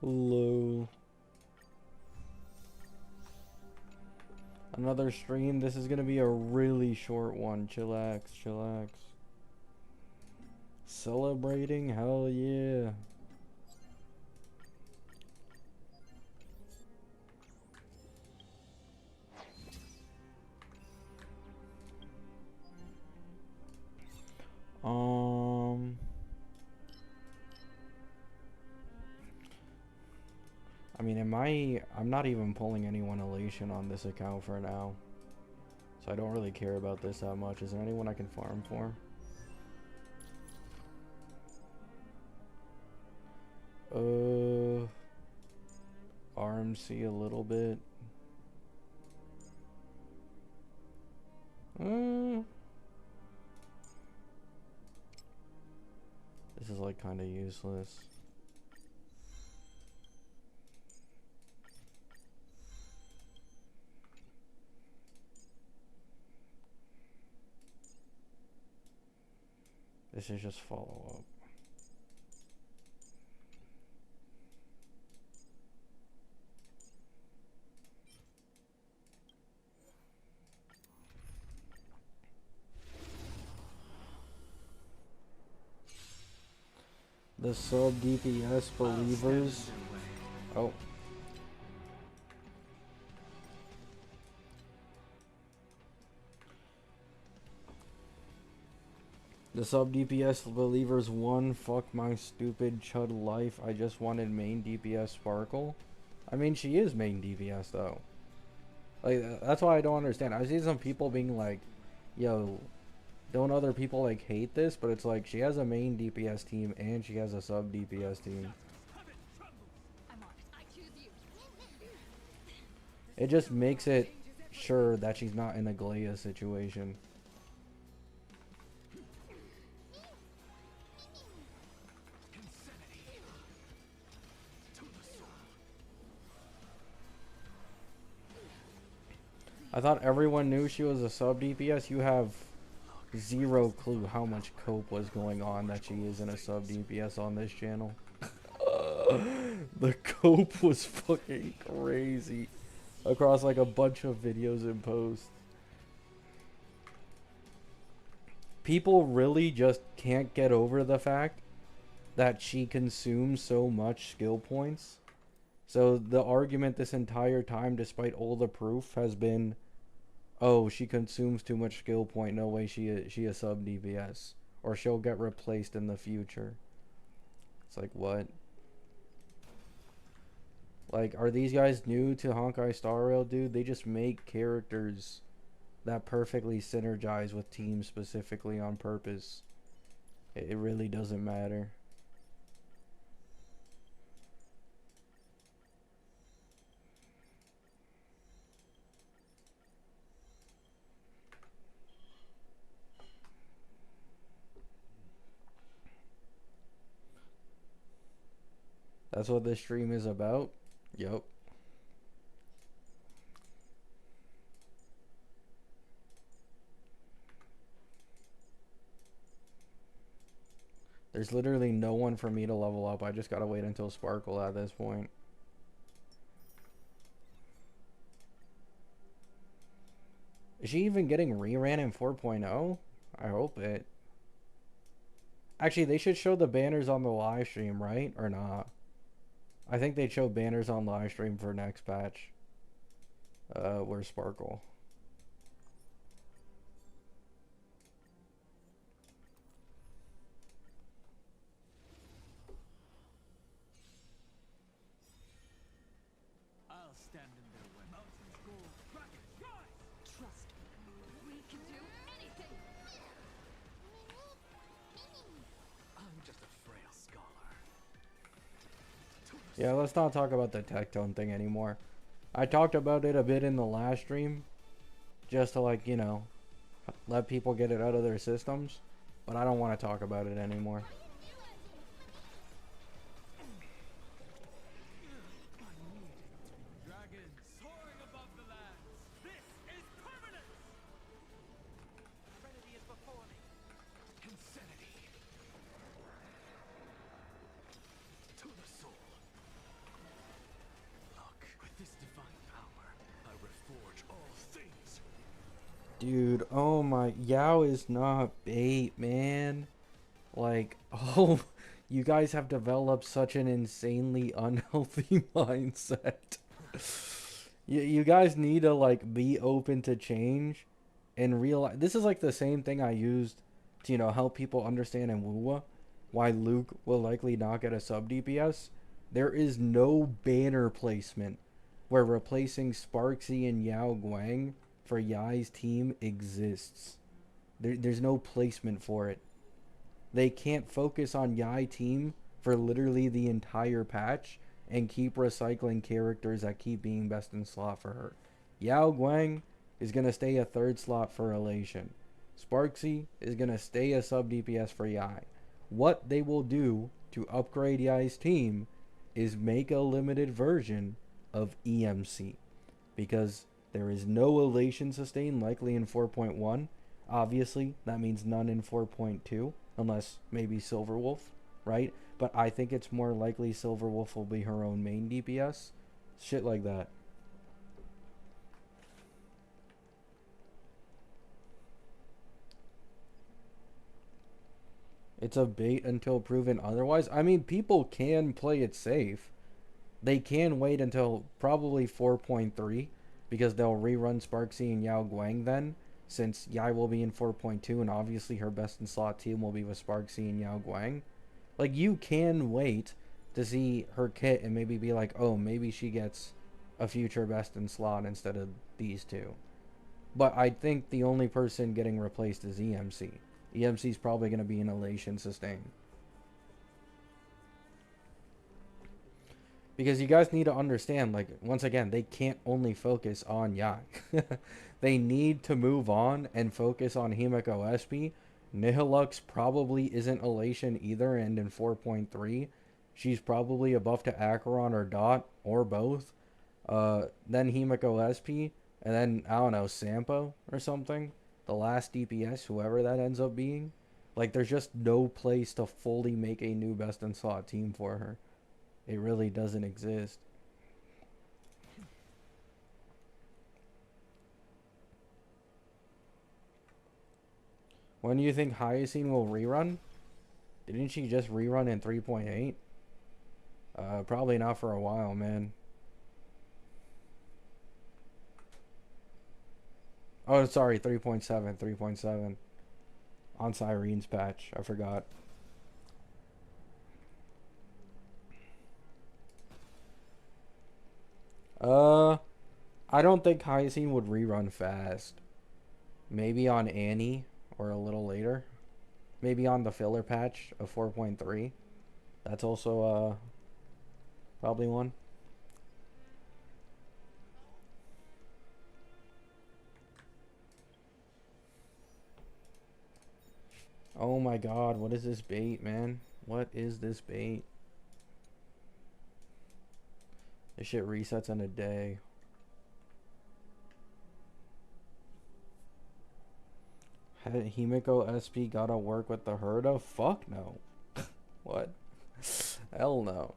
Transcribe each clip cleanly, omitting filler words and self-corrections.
Hello. Another stream. This is gonna be a really short one. Chillax, chillax. Celebrating? Hell yeah. I mean, I'm not even pulling anyone elation on this account for now. So I don't really care about this that much. Is there anyone I can farm for? RMC a little bit. This is like kind of useless. This is just follow up. The sub-DPS believers. Oh. The sub-DPS believers won. Fuck my stupid chud life. I just wanted main DPS Sparkle. I mean, she is main DPS though. Like, that's why I don't understand. I see some people being like, yo, don't other people like hate this? But it's like, she has a main DPS team and she has a sub DPS team. It just makes it sure that she's not in a Glea situation. I thought everyone knew she was a sub DPS. You have zero clue how much cope was going on that she isn't a sub DPS on this channel. The cope was fucking crazy across like a bunch of videos and posts. People really just can't get over the fact that she consumes so much skill points. So the argument this entire time, despite all the proof, has been, oh, she consumes too much skill point. No way she a sub DPS, or she'll get replaced in the future. It's like, what? Like, are these guys new to Honkai Star Rail, dude? They just make characters that perfectly synergize with teams specifically on purpose. It really doesn't matter. That's what this stream is about? Yup. There's literally no one for me to level up. I just gotta wait until Sparkle at this point. Is she even getting reran in 4.0? I hope it. Actually, they should show the banners on the live stream, right? Or not? I think they'd show banners on live stream for next patch. Where's Sparkle? I'll stand in their way. Mountains go rocket rise. Trust me. We can do anything. I'm just a frail scholar. Yeah, let's not talk about the Tectone thing anymore. I talked about it a bit in the last stream, just to, like, you know, let people get it out of their systems, but I don't want to talk about it anymore. Dragons soaring above the lands. This is permanent. Serenity is before me. Insanity. To the soul. Dude, oh my, Yao is not bait, man. Like, oh, you guys have developed such an insanely unhealthy mindset. You guys need to like be open to change and realize this is like the same thing I used to help people understand in Wuwa why Luke will likely not get a sub DPS. There is no banner placement where replacing Sparksy and Yao Guang for Yai's team exists. There's no placement for it. They can't focus on Yai team for literally the entire patch and keep recycling characters that keep being best in slot for her. Yao Guang is going to stay a third slot for Elation. Sparksy is going to stay a sub DPS for Yai. What they will do to upgrade Yai's team is make a limited version of EMC because there is no Elation sustain likely in 4.1. Obviously, that means none in 4.2 unless maybe Silverwolf, right? But I think it's more likely Silverwolf will be her own main DPS. Shit like that. It's a bait until proven otherwise. I mean, people can play it safe. They can wait until probably 4.3 because they'll rerun Sparksy and Yao Guang then, since Yai will be in 4.2 and obviously her best in slot team will be with Sparksy and Yao Guang. Like, you can wait to see her kit and maybe be like, oh, maybe she gets a future best in slot instead of these two. But I think the only person getting replaced is EMC. EMC is probably going to be an Elation sustain. Because you guys need to understand, like, once again, they can't only focus on Yai. They need to move on and focus on Himeko SP. Nihilux probably isn't Elation either, and in 4.3, she's probably a buff to Acheron or Dot, or both. Then Himeko SP, and then, I don't know, Sampo or something. The last DPS, whoever that ends up being. Like, there's just no place to fully make a new best in slot team for her. It really doesn't exist. When do you think Hyacine will rerun? Didn't she just rerun in 3.8? Probably not for a while, man. Oh, sorry, 3.7, 3.7. On Cyrene's patch, I forgot. I don't think Hyacine would rerun fast. Maybe on Annie or a little later. Maybe on the filler patch of 4.3. That's also probably one. Oh my god, what is this bait, man? What is this bait? This shit resets in a day. Had Himeko SP gotta work with the Herda? Fuck no. What? Hell no.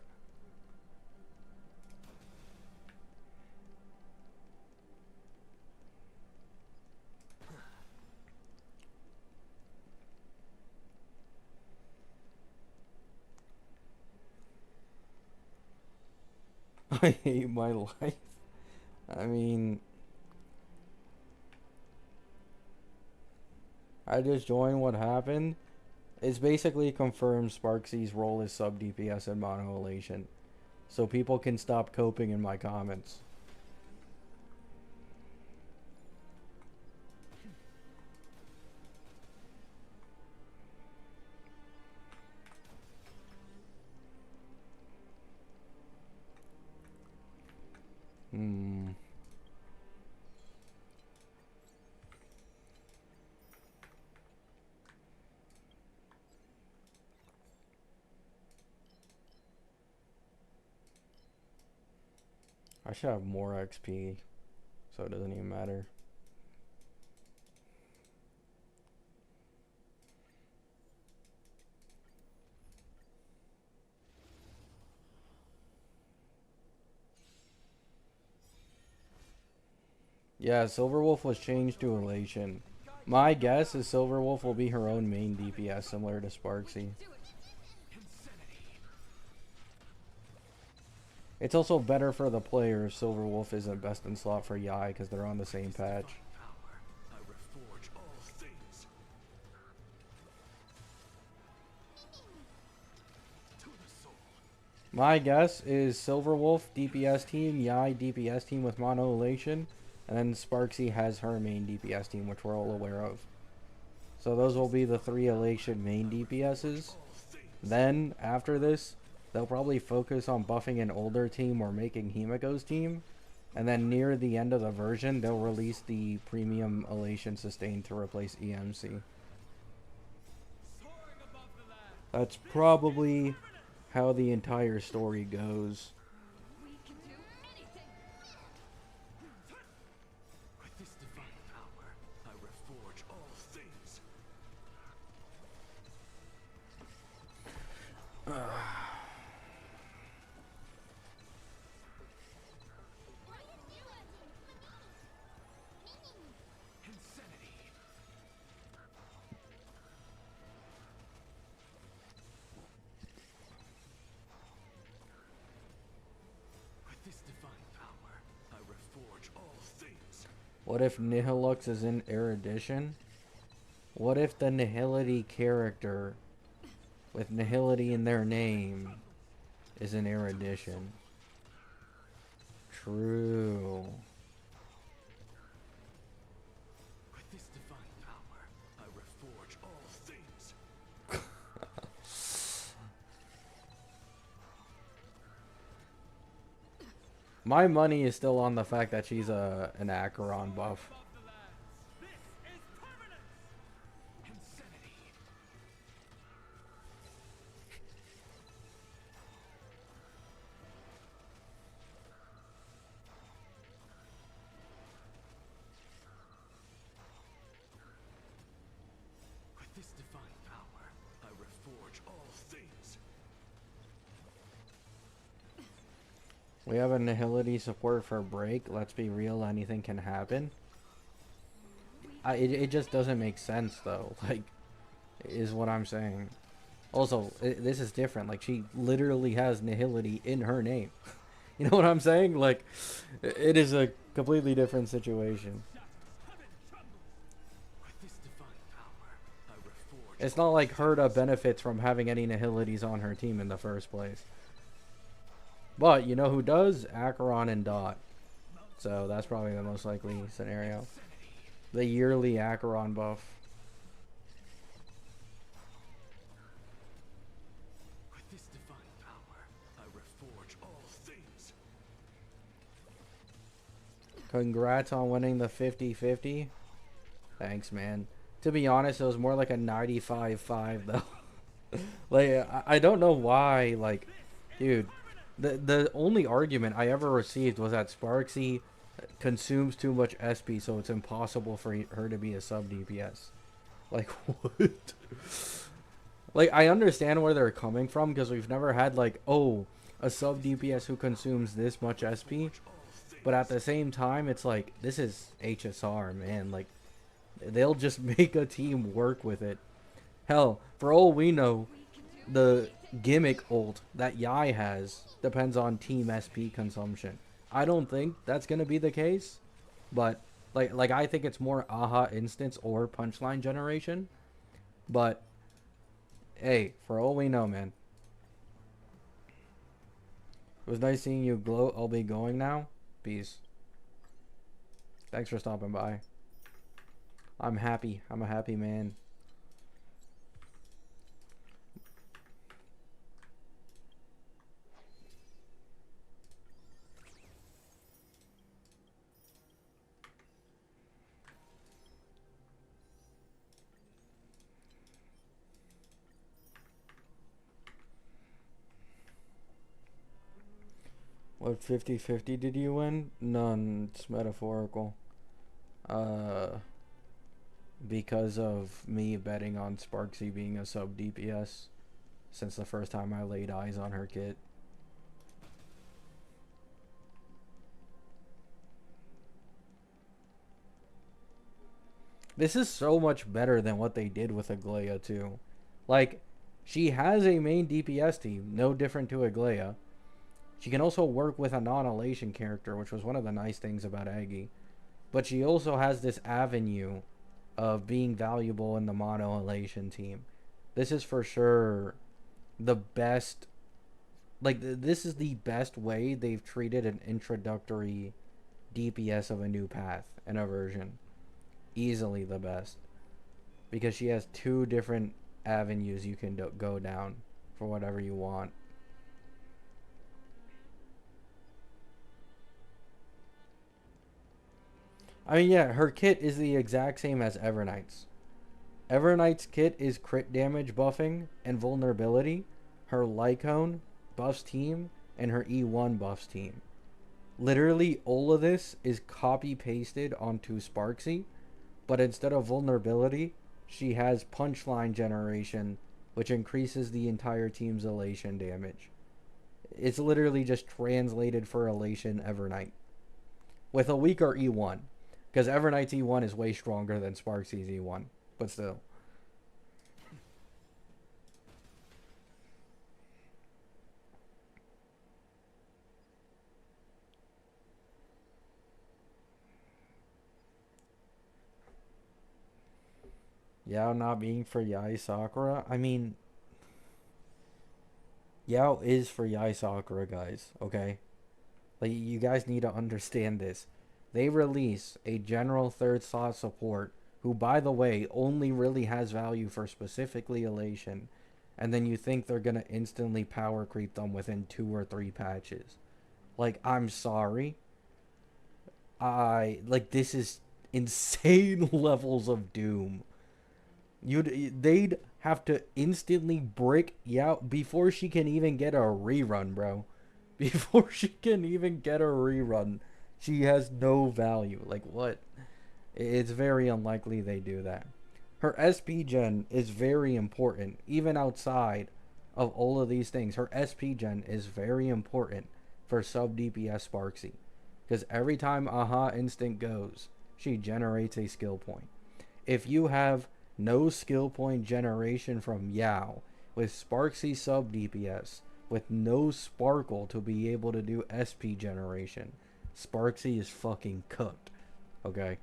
I hate my life. I mean, I just joined what happened. It's basically confirmed Sparksy's role is sub DPS and mono elation. So people can stop coping in my comments. I should have more XP, so it doesn't even matter. Yeah, Silverwolf was changed to Elation. My guess is Silverwolf will be her own main DPS, similar to Sparksy. It's also better for the player if Silverwolf isn't best in slot for Yai because they're on the same patch. My guess is Silverwolf DPS team, Yai DPS team with mono Elation, and then Sparksy has her main DPS team, which we're all aware of. So those will be the 3 Elation main DPSs. Then, after this, they'll probably focus on buffing an older team or making Himiko's team. And then near the end of the version, they'll release the premium Elation Sustain to replace EMC. That's probably how the entire story goes. We can do anything. With this divine power, I reforge all things. Insanity. With this divine power, I reforge all things. What if Nihilux is in Erudition? What if the Nihility character with Nihility in their name is in Erudition? True. With this divine power, I reforge all things. My money is still on the fact that she's an Acheron buff. Insanity. With this divine power, I reforge all things. We have a Nihility support for break. Let's be real, anything can happen. It just doesn't make sense though, like, is what I'm saying. Also, this is different. Like, she literally has Nihility in her name. You know what I'm saying? Like, it is a completely different situation. With this divine power, I reforge. It's not like Herta benefits from having any Nihilities on her team in the first place. But, you know who does? Acheron and Dot. So, that's probably the most likely scenario. The yearly Acheron buff. With this divine power, I reforge all things. Congrats on winning the 50-50. Thanks, man. To be honest, it was more like a 95-5, though. Like, I don't know why, like, dude, the only argument I ever received was that Sparksy consumes too much SP, so it's impossible for her to be a sub-DPS. Like, what? Like, I understand where they're coming from, because we've never had, like, oh, a sub-DPS who consumes this much SP. But at the same time, it's like, this is HSR, man. Like, they'll just make a team work with it. Hell, for all we know, the gimmick ult that Yai has depends on team SP consumption. I don't think that's gonna be the case, but like I think it's more AHA instance or punchline generation. But hey, for all we know, man. It was nice seeing you, Glow. I'll be going now. Peace. Thanks for stopping by. I'm happy. I'm a happy man. What 50-50 did you win? None. It's metaphorical. Because of me betting on Sparksy being a sub DPS since the first time I laid eyes on her kit. This is so much better than what they did with Aglaia too. Like, she has a main DPS team, no different to Aglaia. She can also work with a non-elation character, which was one of the nice things about Aggie. But she also has this avenue of being valuable in the mono elation team. This is for sure the best. Like, this is the best way they've treated an introductory DPS of a new path and a version. Easily the best. Because she has two different avenues you can go down for whatever you want. I mean, yeah, her kit is the exact same as Everknight's. Everknight's kit is crit damage buffing and vulnerability. Her Lycone buffs team and her E1 buffs team. Literally, all of this is copy pasted onto Sparksy, but instead of vulnerability, she has punchline generation, which increases the entire team's elation damage. It's literally just translated for elation Everknight with a weaker E1, because Everknight's E1 is way stronger than Sparksy's E1, but still. Yao not being for Yai Sakura? I mean, Yao is for Yai Sakura, guys, okay? Like, you guys need to understand this. They release a general third slot support who, by the way, only really has value for specifically elation, and then you think they're gonna instantly power creep them within 2 or 3 patches. Like, I'm sorry. This is insane levels of doom. They'd have to instantly break Yao before she can even get a rerun, bro. Before she can even get a rerun, she has no value. Like, what? It's very unlikely they do that. Her SP gen is very important, even outside of all of these things. Her SP gen is very important for sub-DPS Sparksy. Because every time Aha Instant goes, she generates a skill point. If you have no skill point generation from Yao with Sparksy sub-DPS, with no Sparkle to be able to do SP generation, Sparksy is fucking cooked. Okay?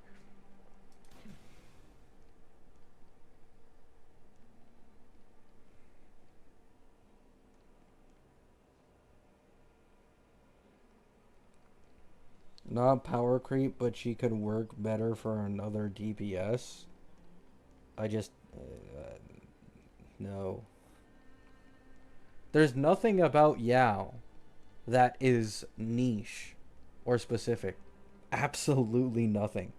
Not power creep, but she could work better for another DPS. I just... no. There's nothing about Yao that is niche or specific. Absolutely nothing.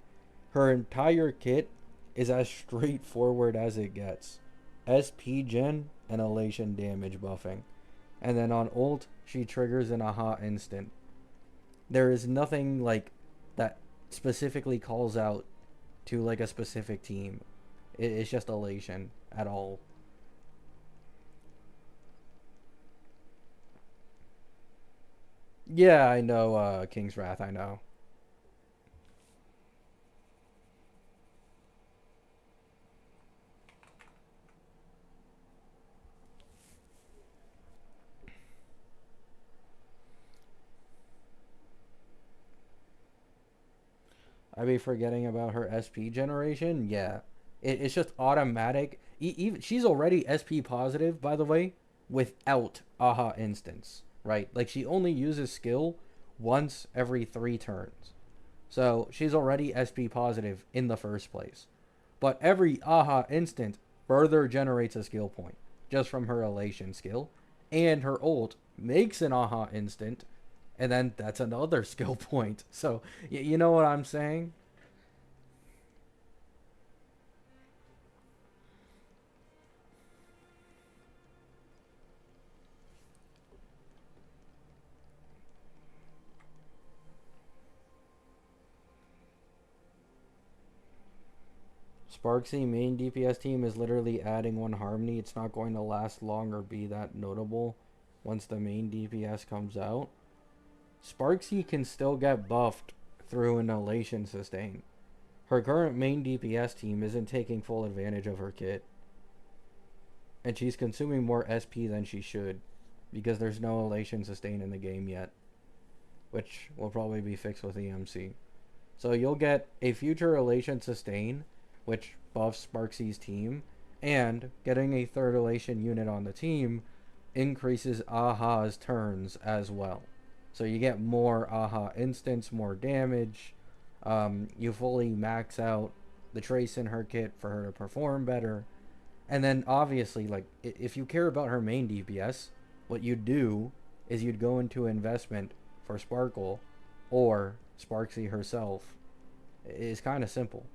Her entire kit is as straightforward as it gets. SP gen and elation damage buffing. And then on ult, she triggers an Aha instant. There is nothing like that specifically calls out to like a specific team. It's just elation at all. Yeah, I know, King's Wrath, I know. I be forgetting about her SP generation. Yeah, it's just automatic. Even she's already SP positive, by the way, without Aha instance, right? Like, she only uses skill once every 3 turns, so she's already SP positive in the first place. But every Aha instant further generates a skill point just from her elation skill, and her ult makes an Aha instant, and then that's another skill point. So you know what I'm saying? Sparksy main DPS team is literally adding 1 harmony. It's not going to last long or be that notable once the main DPS comes out. Sparksy can still get buffed through an elation sustain. her current main DPS team isn't taking full advantage of her kit. And she's consuming more SP than she should, because there's no elation sustain in the game yet, which will probably be fixed with EMC. So you'll get a future elation sustain, which buffs Sparksy's team, and getting a third elation unit on the team increases Aha's turns as well. So you get more Aha instants, more damage. You fully max out the trace in her kit for her to perform better. And then obviously, like, if you care about her main DPS, what you'd do is you'd go into investment for Sparkle or Sparksy herself. It's kind of simple,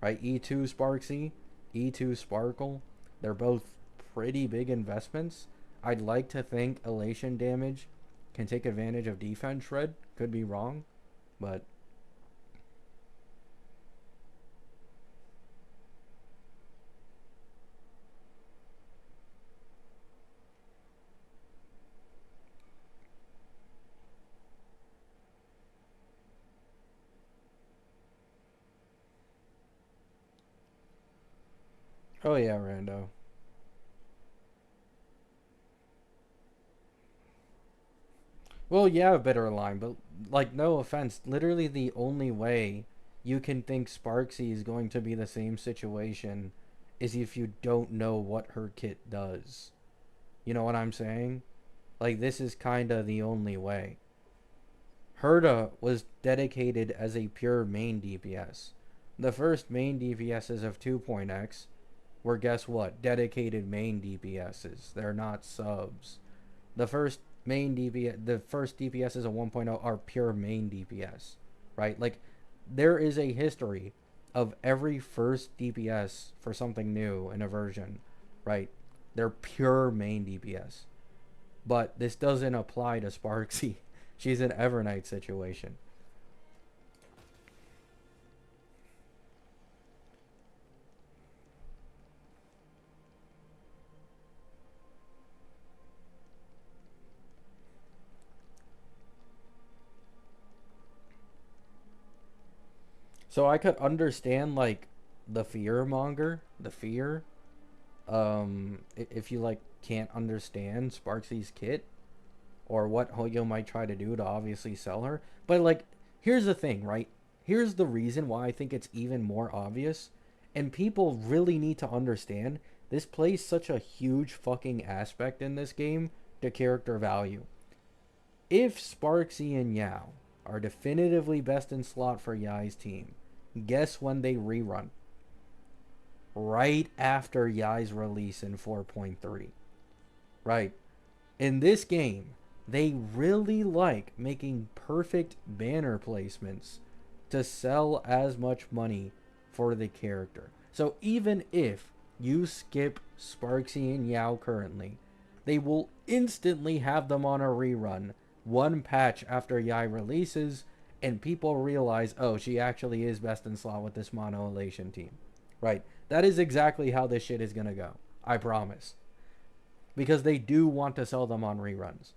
right? E2 Sparksy, E2 Sparkle, they're both pretty big investments. I'd like to think elation damage can take advantage of defense shred. Could be wrong, but oh yeah, Rando. Well, yeah, bitter line, but like, no offense, literally the only way you can think Sparksy is going to be the same situation is if you don't know what her kit does. You know what I'm saying? Like, this is kind of the only way. Herda was dedicated as a pure main DPS. The first main DPSs of 2.x were, guess what? Dedicated main DPSs. They're not subs. The first DPSs of 1.0 are pure main DPS, right? Like, there is a history of every first DPS for something new in a version, right? They're pure main DPS. But this doesn't apply to Sparksy. She's an Evernight situation. So I could understand, like, the fear monger, the fear. If you, like, can't understand Sparksy's kit or what Hoyo might try to do to obviously sell her. But, like, here's the thing, right? Here's the reason why I think it's even more obvious. And people really need to understand this plays such a huge fucking aspect in this game to character value. If Sparksy and Yao are definitively best in slot for Yai's team, guess when they rerun? Right after Yai's release in 4.3. Right. In this game, they really like making perfect banner placements to sell as much money for the character. So even if you skip Sparksy and Yao currently, they will instantly have them on a rerun one patch after Yai releases, and people realize, oh, she actually is best in slot with this mono elation team. Right. That is exactly how this shit is going to go. I promise. Because they do want to sell them on reruns.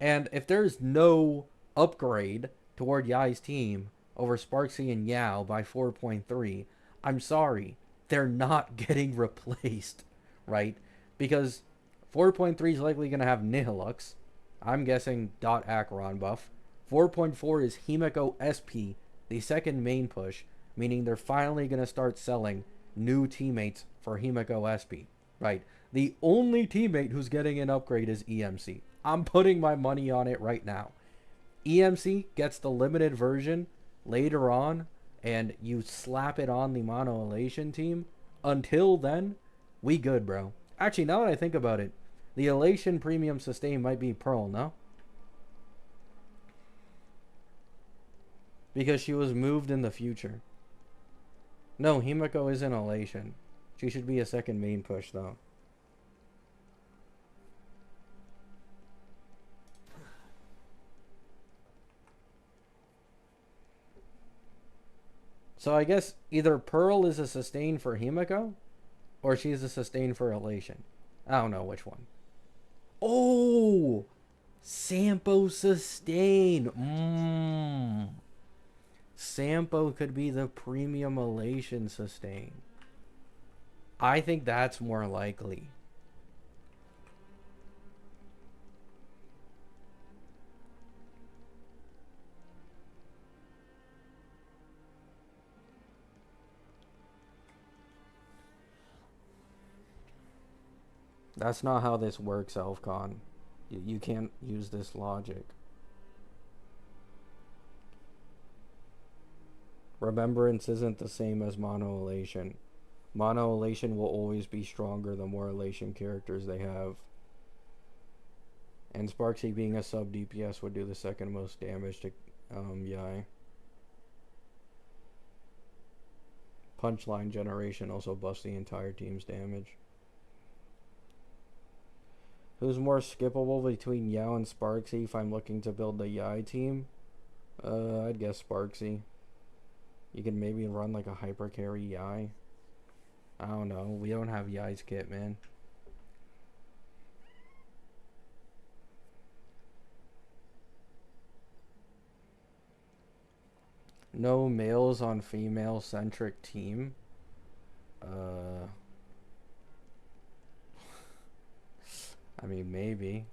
And if there's no upgrade toward Yai's team over Sparksy and Yao by 4.3, I'm sorry, they're not getting replaced, right? Because 4.3 is likely going to have Nihilux. I'm guessing Dot Acheron buff. 4.4 is Himeko SP, the second main push, meaning they're finally going to start selling new teammates for Himeko SP, right? The only teammate who's getting an upgrade is EMC. I'm putting my money on it right now. EMC gets the limited version later on, and you slap it on the mono elation team. Until then, we good, bro. Actually, now that I think about it, the elation premium sustain might be Pearl, no? Because she was moved in the future. No, Himeko isn't elation. She should be a second main push, though. So I guess either Pearl is a sustain for Himeko, or she's a sustain for elation. I don't know which one. Oh! Sampo sustain. Sampo could be the premium elation sustain. I think that's more likely. That's not how this works, Elfcon. You can't use this logic. Remembrance isn't the same as mono elation. Mono elation will always be stronger the more elation characters they have. And Sparksy being a sub DPS would do the second most damage to Yai. Punchline generation also buffs the entire team's damage. Who's more skippable between Yao and Sparksy if I'm looking to build the Yai team? I'd guess Sparksy. You can maybe run like a hyper carry Yai. I don't know. We don't have Yai's kit, man. No males on female centric team. I mean, maybe.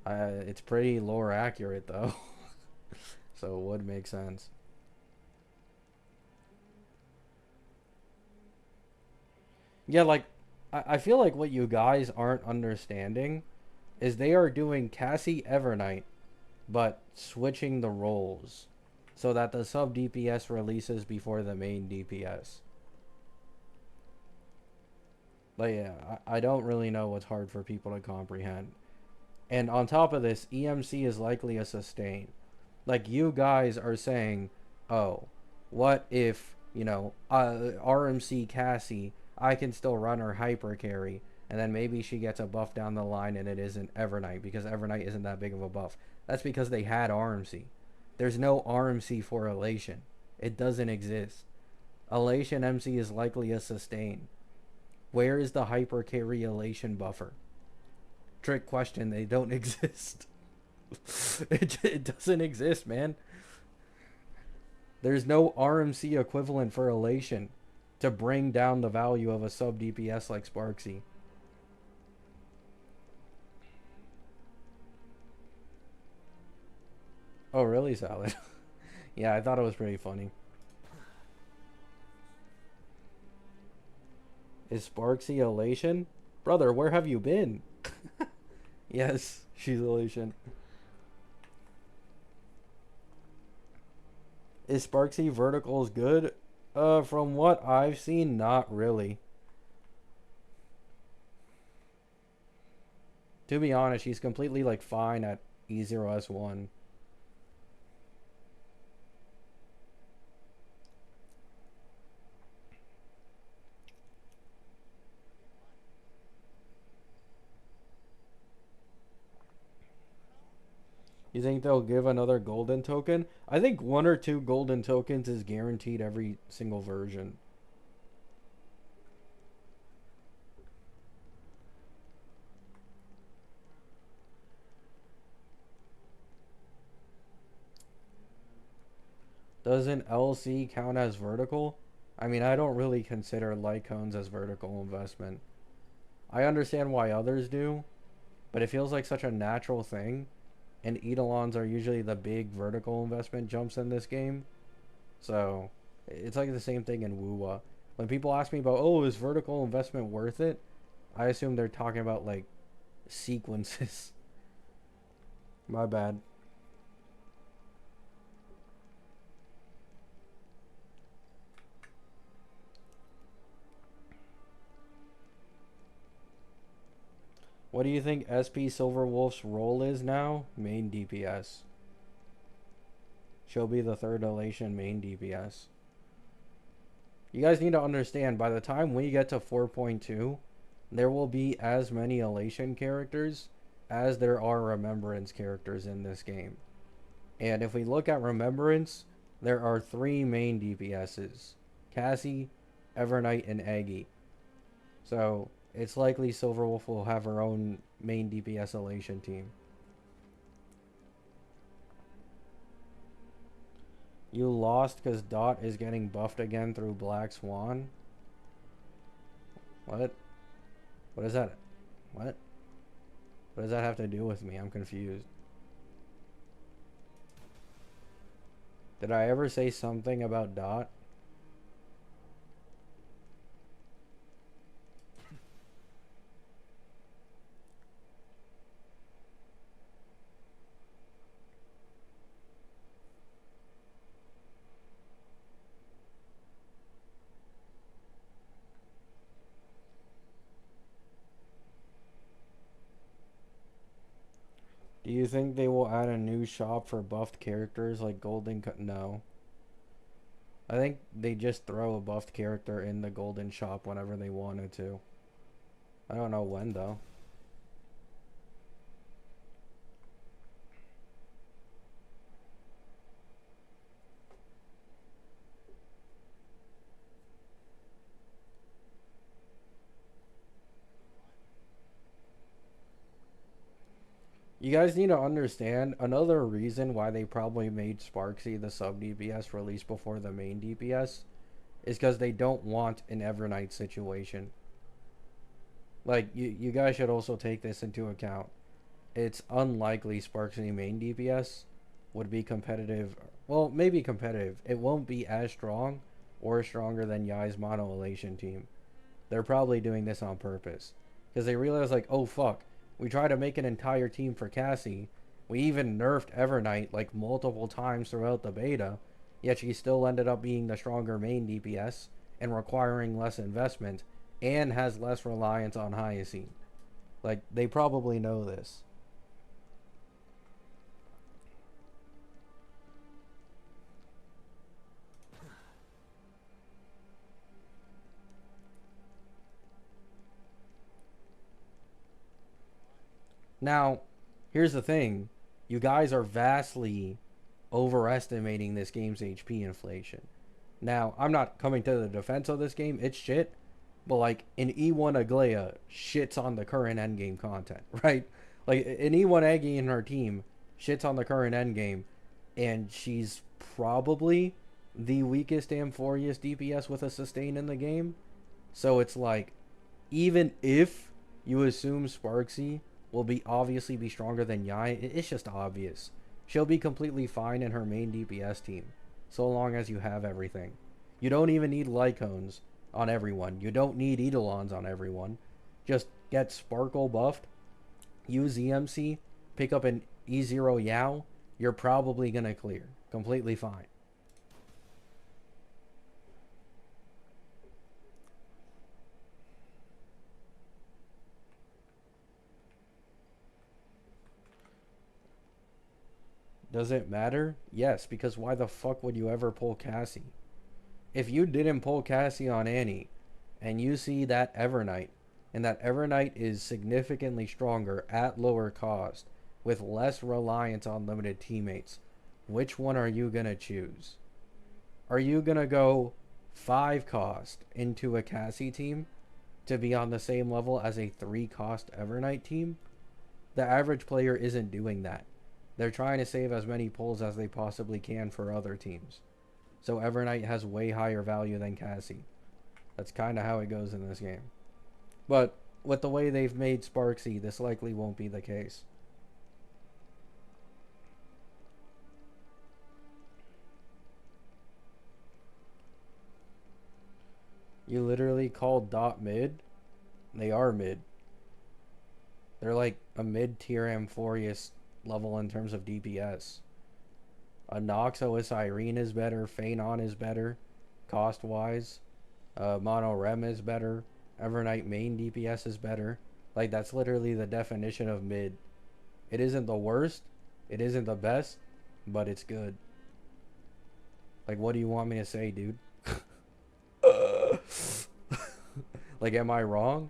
It's pretty lore accurate though. So it would make sense. Yeah, like, I feel like what you guys aren't understanding is they are doing Cassie Evernight, but switching the roles so that the sub DPS releases before the main DPS. But yeah, I don't really know what's hard for people to comprehend. And on top of this, EMC is likely a sustain. Like, you guys are saying, oh, what if, you know, RMC Cassie, I can still run her hyper carry, and then maybe she gets a buff down the line and it isn't Evernight, because Evernight isn't that big of a buff. That's because they had RMC. There's no RMC for Elation. It doesn't exist. Elation MC is likely a sustain. Where is the hyper carry Elation buffer? Trick question, they don't exist. It doesn't exist, man. There's no RMC equivalent for Elation to bring down the value of a sub DPS like Sparksy. Oh, really, Salad? Yeah, I thought it was pretty funny. Is Sparksy Elation? Brother, where have you been? Yes, she's Elation. Is Sparksy verticals good? From what I've seen, not really. To be honest, she's completely like fine at E0S1. You think they'll give another golden token? I think 1 or 2 golden tokens is guaranteed every single version. Doesn't LC count as vertical? I mean, I don't really consider light cones as vertical investment. I understand why others do, but it feels like such a natural thing. And Eidolons are usually the big vertical investment jumps in this game. So, it's like the same thing in Wuwa. When people ask me about, oh, is vertical investment worth it? I assume they're talking about, like, sequences. My bad. What do you think SP Silverwolf's role is now? Main DPS. She'll be the third Elation main DPS. You guys need to understand, by the time we get to 4.2, there will be as many Elation characters as there are Remembrance characters in this game. And if we look at Remembrance, there are 3 main DPSs. Cassie, Evernight, and Aggie. So, it's likely Silverwolf will have her own main DPS Elation team. You lost because Dot is getting buffed again through Black Swan? What? What is that? What? What does that have to do with me? I'm confused. Did I ever say something about Dot? Do you think they will add a new shop for buffed characters like Golden? No. I think they just throw a buffed character in the Golden shop whenever they wanted to. I don't know when though. You guys need to understand another reason why they probably made Sparksy the sub DPS release before the main DPS is because they don't want an Evernight situation. Like, you guys should also take this into account. It's unlikely Sparksy main DPS would be competitive. Well, maybe competitive. It won't be as strong or stronger than Yai's mono elation team. They're probably doing this on purpose. Because they realize, like, oh fuck, we tried to make an entire team for Cassie. We even nerfed Evernight like multiple times throughout the beta, yet she still ended up being the stronger main DPS and requiring less investment and has less reliance on Hyacine. Like, they probably know this. Now, here's the thing. You guys are vastly overestimating this game's HP inflation. Now, I'm not coming to the defense of this game. It's shit. But, like, an E1 Aglaya shits on the current endgame content, right? Like, an E1 Aggie in her team shits on the current endgame. And she's probably the weakest Amphorius DPS with a sustain in the game. So it's like, even if you assume Sparksy will be obviously be stronger than Yai, it's just obvious. She'll be completely fine in her main DPS team, so long as you have everything. You don't even need Lycones on everyone. You don't need Eidolons on everyone. Just get Sparkle buffed, use EMC, pick up an E0 Yao, you're probably gonna clear. Completely fine. Does it matter? Yes, because why the fuck would you ever pull Cassie? If you didn't pull Cassie on Annie, and you see that Evernight, and that Evernight is significantly stronger at lower cost, with less reliance on limited teammates, which one are you gonna choose? Are you gonna go 5 cost into a Cassie team to be on the same level as a 3 cost Evernight team? The average player isn't doing that. They're trying to save as many pulls as they possibly can for other teams. So Evernight has way higher value than Cassie. That's kind of how it goes in this game. But with the way they've made Sparksy, this likely won't be the case. You literally called Dot mid? They are mid. They're like a mid-tier Amphorius level in terms of DPS. A Noxos Irene is better. Phanon is better, cost-wise. Mono Rem is better. Evernight main DPS is better. Like, that's literally the definition of mid. It isn't the worst. It isn't the best. But it's good. Like, what do you want me to say, dude? Like, am I wrong?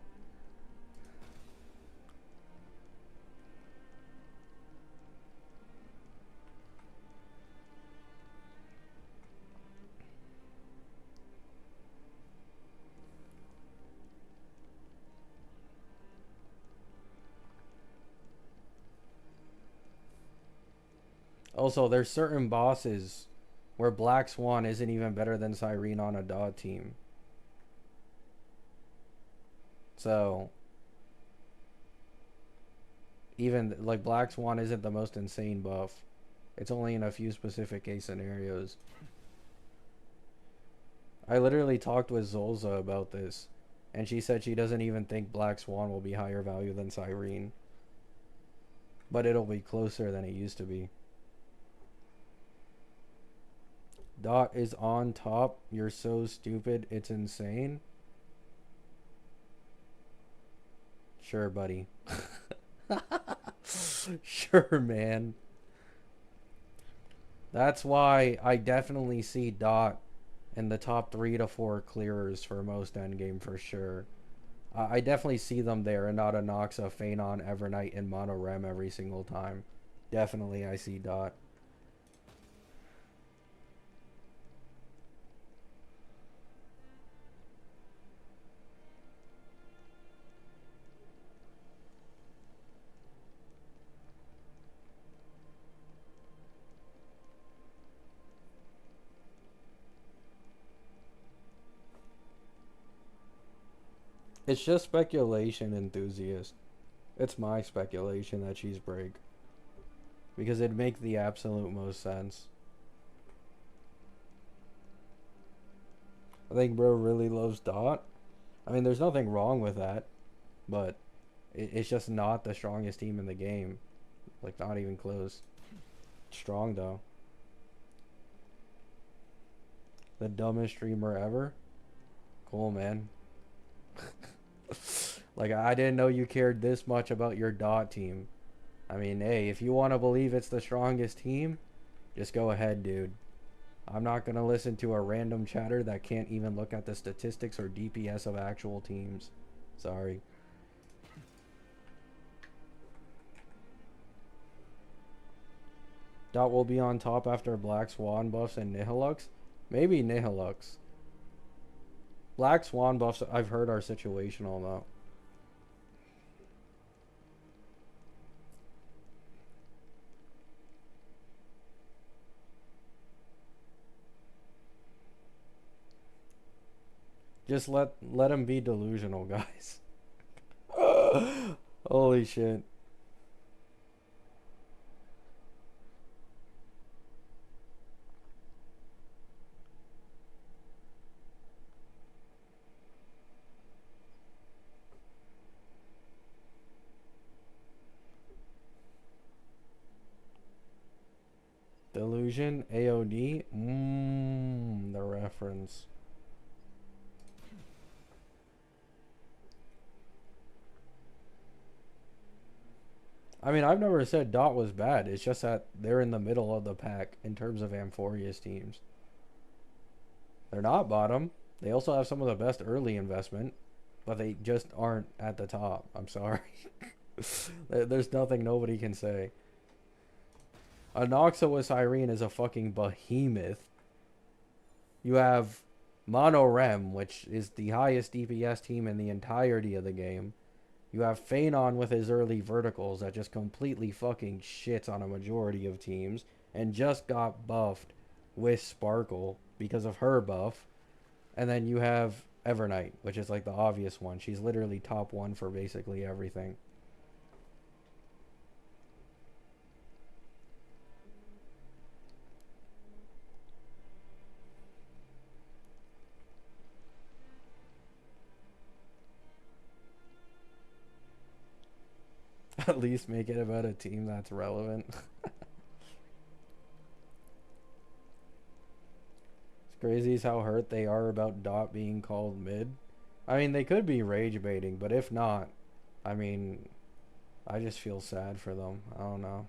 Also, there's certain bosses where Black Swan isn't even better than Cyrene on a dot team. So, even like Black Swan isn't the most insane buff. It's only in a few specific case scenarios. I literally talked with Zolza about this, and she said she doesn't even think Black Swan will be higher value than Cyrene. But it'll be closer than it used to be. Dot is on top. You're so stupid. It's insane. Sure, buddy. Sure, man. That's why I definitely see Dot in the top 3 to 4 clearers for most endgame for sure. I definitely see them there and not a Noxa, Phanon, Evernight, and Mono Rem every single time. Definitely I see Dot. It's just speculation, enthusiast. It's my speculation that she's break. Because it'd make the absolute most sense. I think bro really loves Dot. I mean, there's nothing wrong with that. But it's just not the strongest team in the game. Like, not even close. Strong, though. The dumbest streamer ever? Cool, man. Like, I didn't know you cared this much about your Dot team. I mean, hey, if you want to believe it's the strongest team, just go ahead, dude. I'm not going to listen to a random chatter that can't even look at the statistics or DPS of actual teams. Sorry. Dot will be on top after Black Swan buffs and Nihilux. Maybe Nihilux. Black Swan buffs, I've heard, are situational, though. Just let him be delusional, guys. Holy shit. Delusion, AOD. The reference. I mean, I've never said Dot was bad. It's just that they're in the middle of the pack in terms of Amphorius teams. They're not bottom. They also have some of the best early investment, but they just aren't at the top. I'm sorry. There's nothing nobody can say. A Noxa with Cyrene is a fucking behemoth. You have Mono Rem, which is the highest DPS team in the entirety of the game. You have Phanon with his early verticals that just completely fucking shits on a majority of teams and just got buffed with Sparkle because of her buff. And then you have Evernight, which is like the obvious one. She's literally top 1 for basically everything. At least make it about a team that's relevant. It's crazy as how hurt they are about Dot being called mid. I mean, they could be rage baiting, but if not, I mean, I just feel sad for them. I don't know.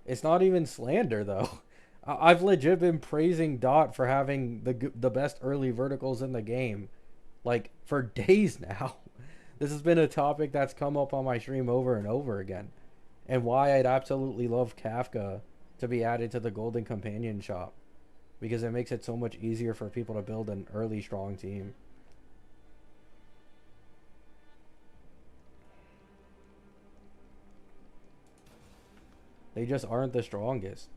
It's not even slander, though. I've legit been praising Dot for having the best early verticals in the game, like, for days now. This has been a topic that's come up on my stream over and over again, and why I'd absolutely love Kafka to be added to the Golden Companion shop, because it makes it so much easier for people to build an early strong team. They just aren't the strongest.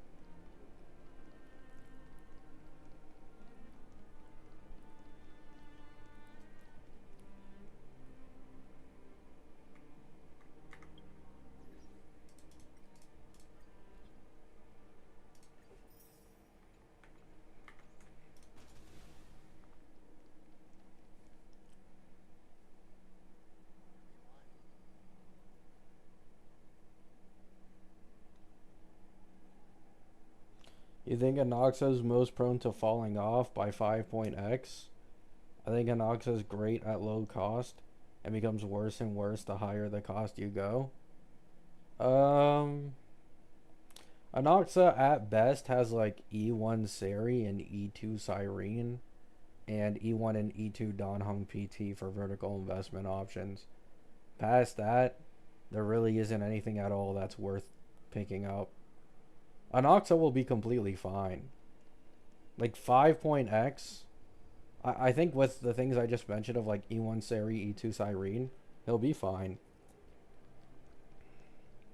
You think Anoxa is most prone to falling off by 5.x? I think Anoxa is great at low cost and becomes worse and worse the higher the cost you go. Anoxa at best has like E1 Seri and E2 Cyrene and E1 and E2 Donhung PT for vertical investment options. Past that, there really isn't anything at all that's worth picking up. Anoxa will be completely fine. Like 5.x, I think with the things I just mentioned of like E1 Seri, E2 Cyrene, he'll be fine.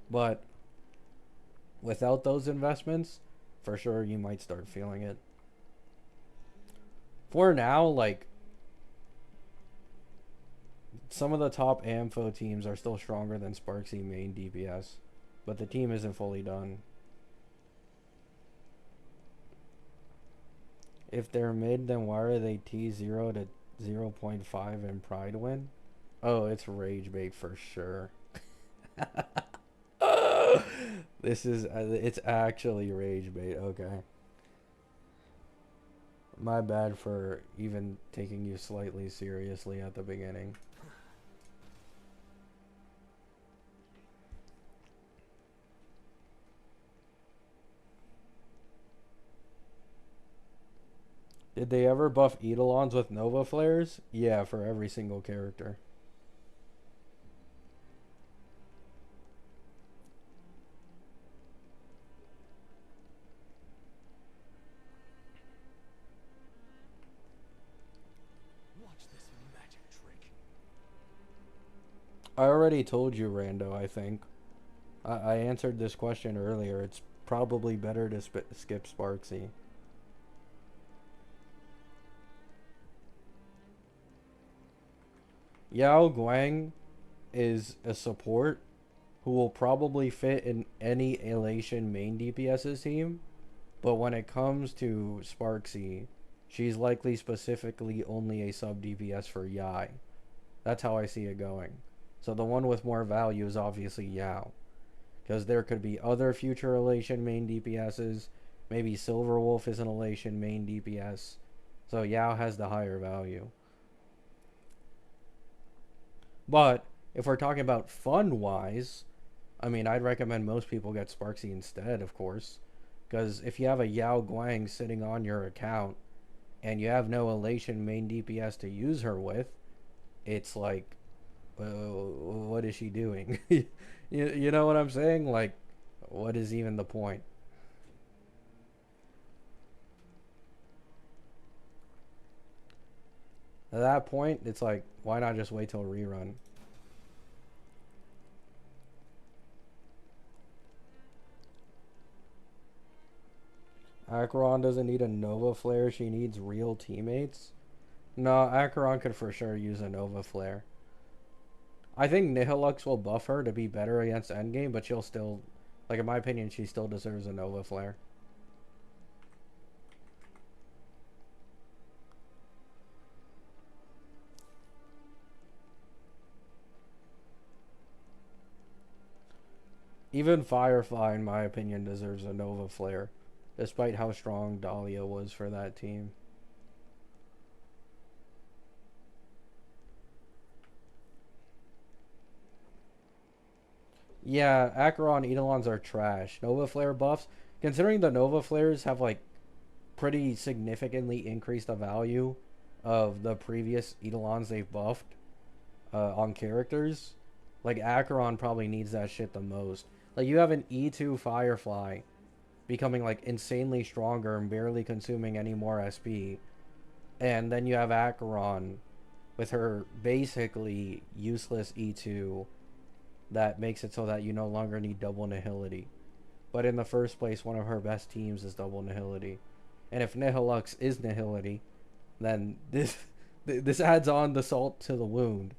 But without those investments, for sure you might start feeling it. For now, like, some of the top Ampho teams are still stronger than Sparksy main DPS, but the team isn't fully done. If they're mid, then why are they T0 to 0.5 in Pride win? Oh, it's rage bait for sure. This is, it's actually rage bait, okay. My bad for even taking you slightly seriously at the beginning. Did they ever buff Eidolons with Nova Flares? Yeah, for every single character. Watch this magic trick. I already told you, Rando, I think. I answered this question earlier. It's probably better to skip Sparksy. Yao Guang is a support who will probably fit in any Elation main DPS's team, but when it comes to Sparksy, she's likely specifically only a sub-DPS for Yai. That's how I see it going. So the one with more value is obviously Yao, because there could be other future Elation main DPS's. Maybe Silverwolf is an Elation main DPS, so Yao has the higher value. But if we're talking about fun-wise, I mean, I'd recommend most people get Sparksy instead, of course. Because if you have a Yao Guang sitting on your account, and you have no Elation main DPS to use her with, it's like, what is she doing? you know what I'm saying? Like, what is even the point? At that point, it's like, why not just wait till rerun? Acheron doesn't need a Nova Flare, she needs real teammates. No, Acheron could for sure use a Nova Flare. I think Nihilux will buff her to be better against endgame, but she'll still, like in my opinion, she still deserves a Nova Flare. Even Firefly, in my opinion, deserves a Nova Flare, despite how strong Dahlia was for that team. Yeah, Acheron Eidolons are trash. Nova Flare buffs, considering the Nova Flares have like pretty significantly increased the value of the previous Eidolons they've buffed on characters, like Acheron probably needs that shit the most. Like you have an E2 Firefly becoming like insanely stronger and barely consuming any more SP, and then you have Acheron with her basically useless E2 that makes it so that you no longer need double nihility. But in the first place, one of her best teams is double Nihility. And if Nihilux is Nihility, then this adds on the salt to the wound.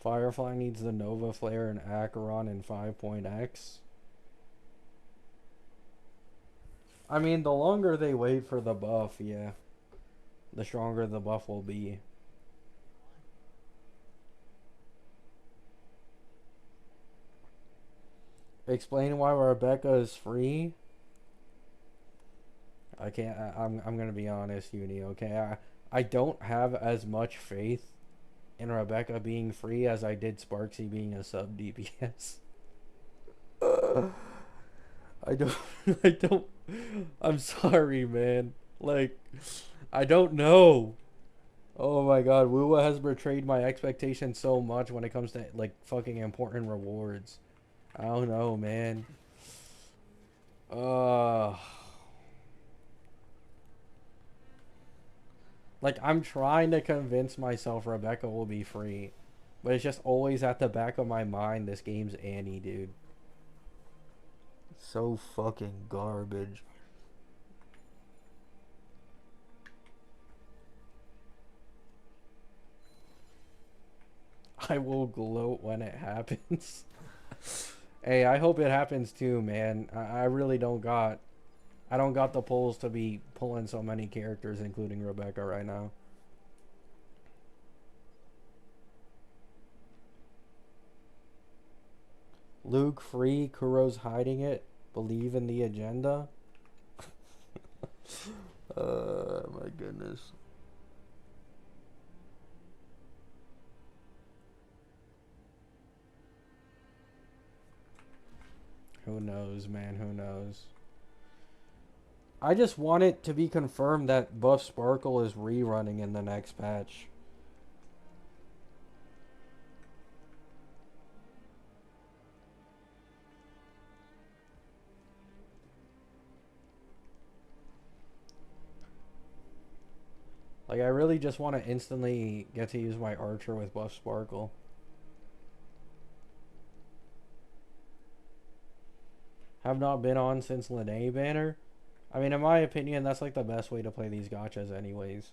Firefly needs the Nova Flare and Acheron in 5.x. I mean, the longer they wait for the buff, yeah, the stronger the buff will be. Explain why Rebecca is free. I can't. I'm gonna be honest, Uni. Okay, I don't have as much faith in Rebecca being free as I did Sparksy being a sub DPS. I don't. I don't. I'm sorry, man. Like, I don't know. Oh my god, Wuwa has betrayed my expectations so much when it comes to like fucking important rewards. I don't know, man. Like, I'm trying to convince myself Rebecca will be free, but it's just always at the back of my mind. This game's Annie, dude. So fucking garbage. I will gloat when it happens. Hey, I hope it happens too, man. I really don't got... I don't got the pulls to be pulling so many characters, including Rebecca, right now. Luke free, Kuro's hiding it. Believe in the agenda. My goodness. Who knows, man? Who knows? I just want it to be confirmed that Buff Sparkle is rerunning in the next patch. Like, I really just want to instantly get to use my Archer with Buff Sparkle. Have not been on since Lene banner. I mean, in my opinion, that's like the best way to play these gachas anyways.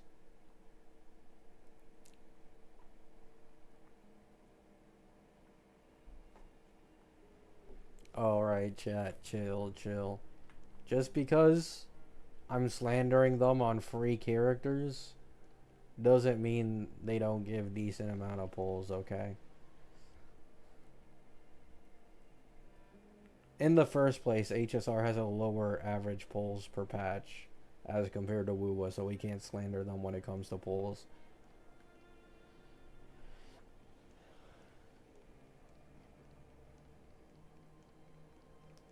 Alright, chat. Chill, chill. Just because I'm slandering them on free characters doesn't mean they don't give decent amount of pulls, okay? In the first place, HSR has a lower average pulls per patch as compared to Wuwa, so we can't slander them when it comes to pulls.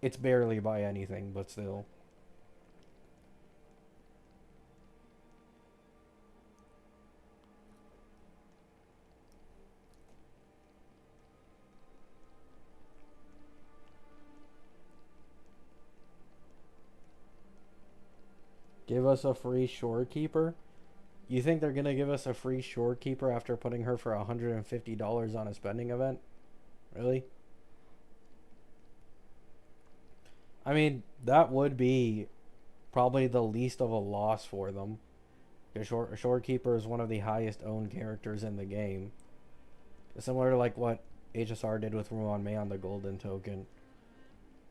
It's barely by anything, but still. Give us a free shorekeeper? You think they're gonna give us a free shorekeeper after putting her for $150 on a spending event? Really? I mean, that would be probably the least of a loss for them. Shorekeeper is one of the highest owned characters in the game. Similar to like what HSR did with Ruan Mei on the golden token.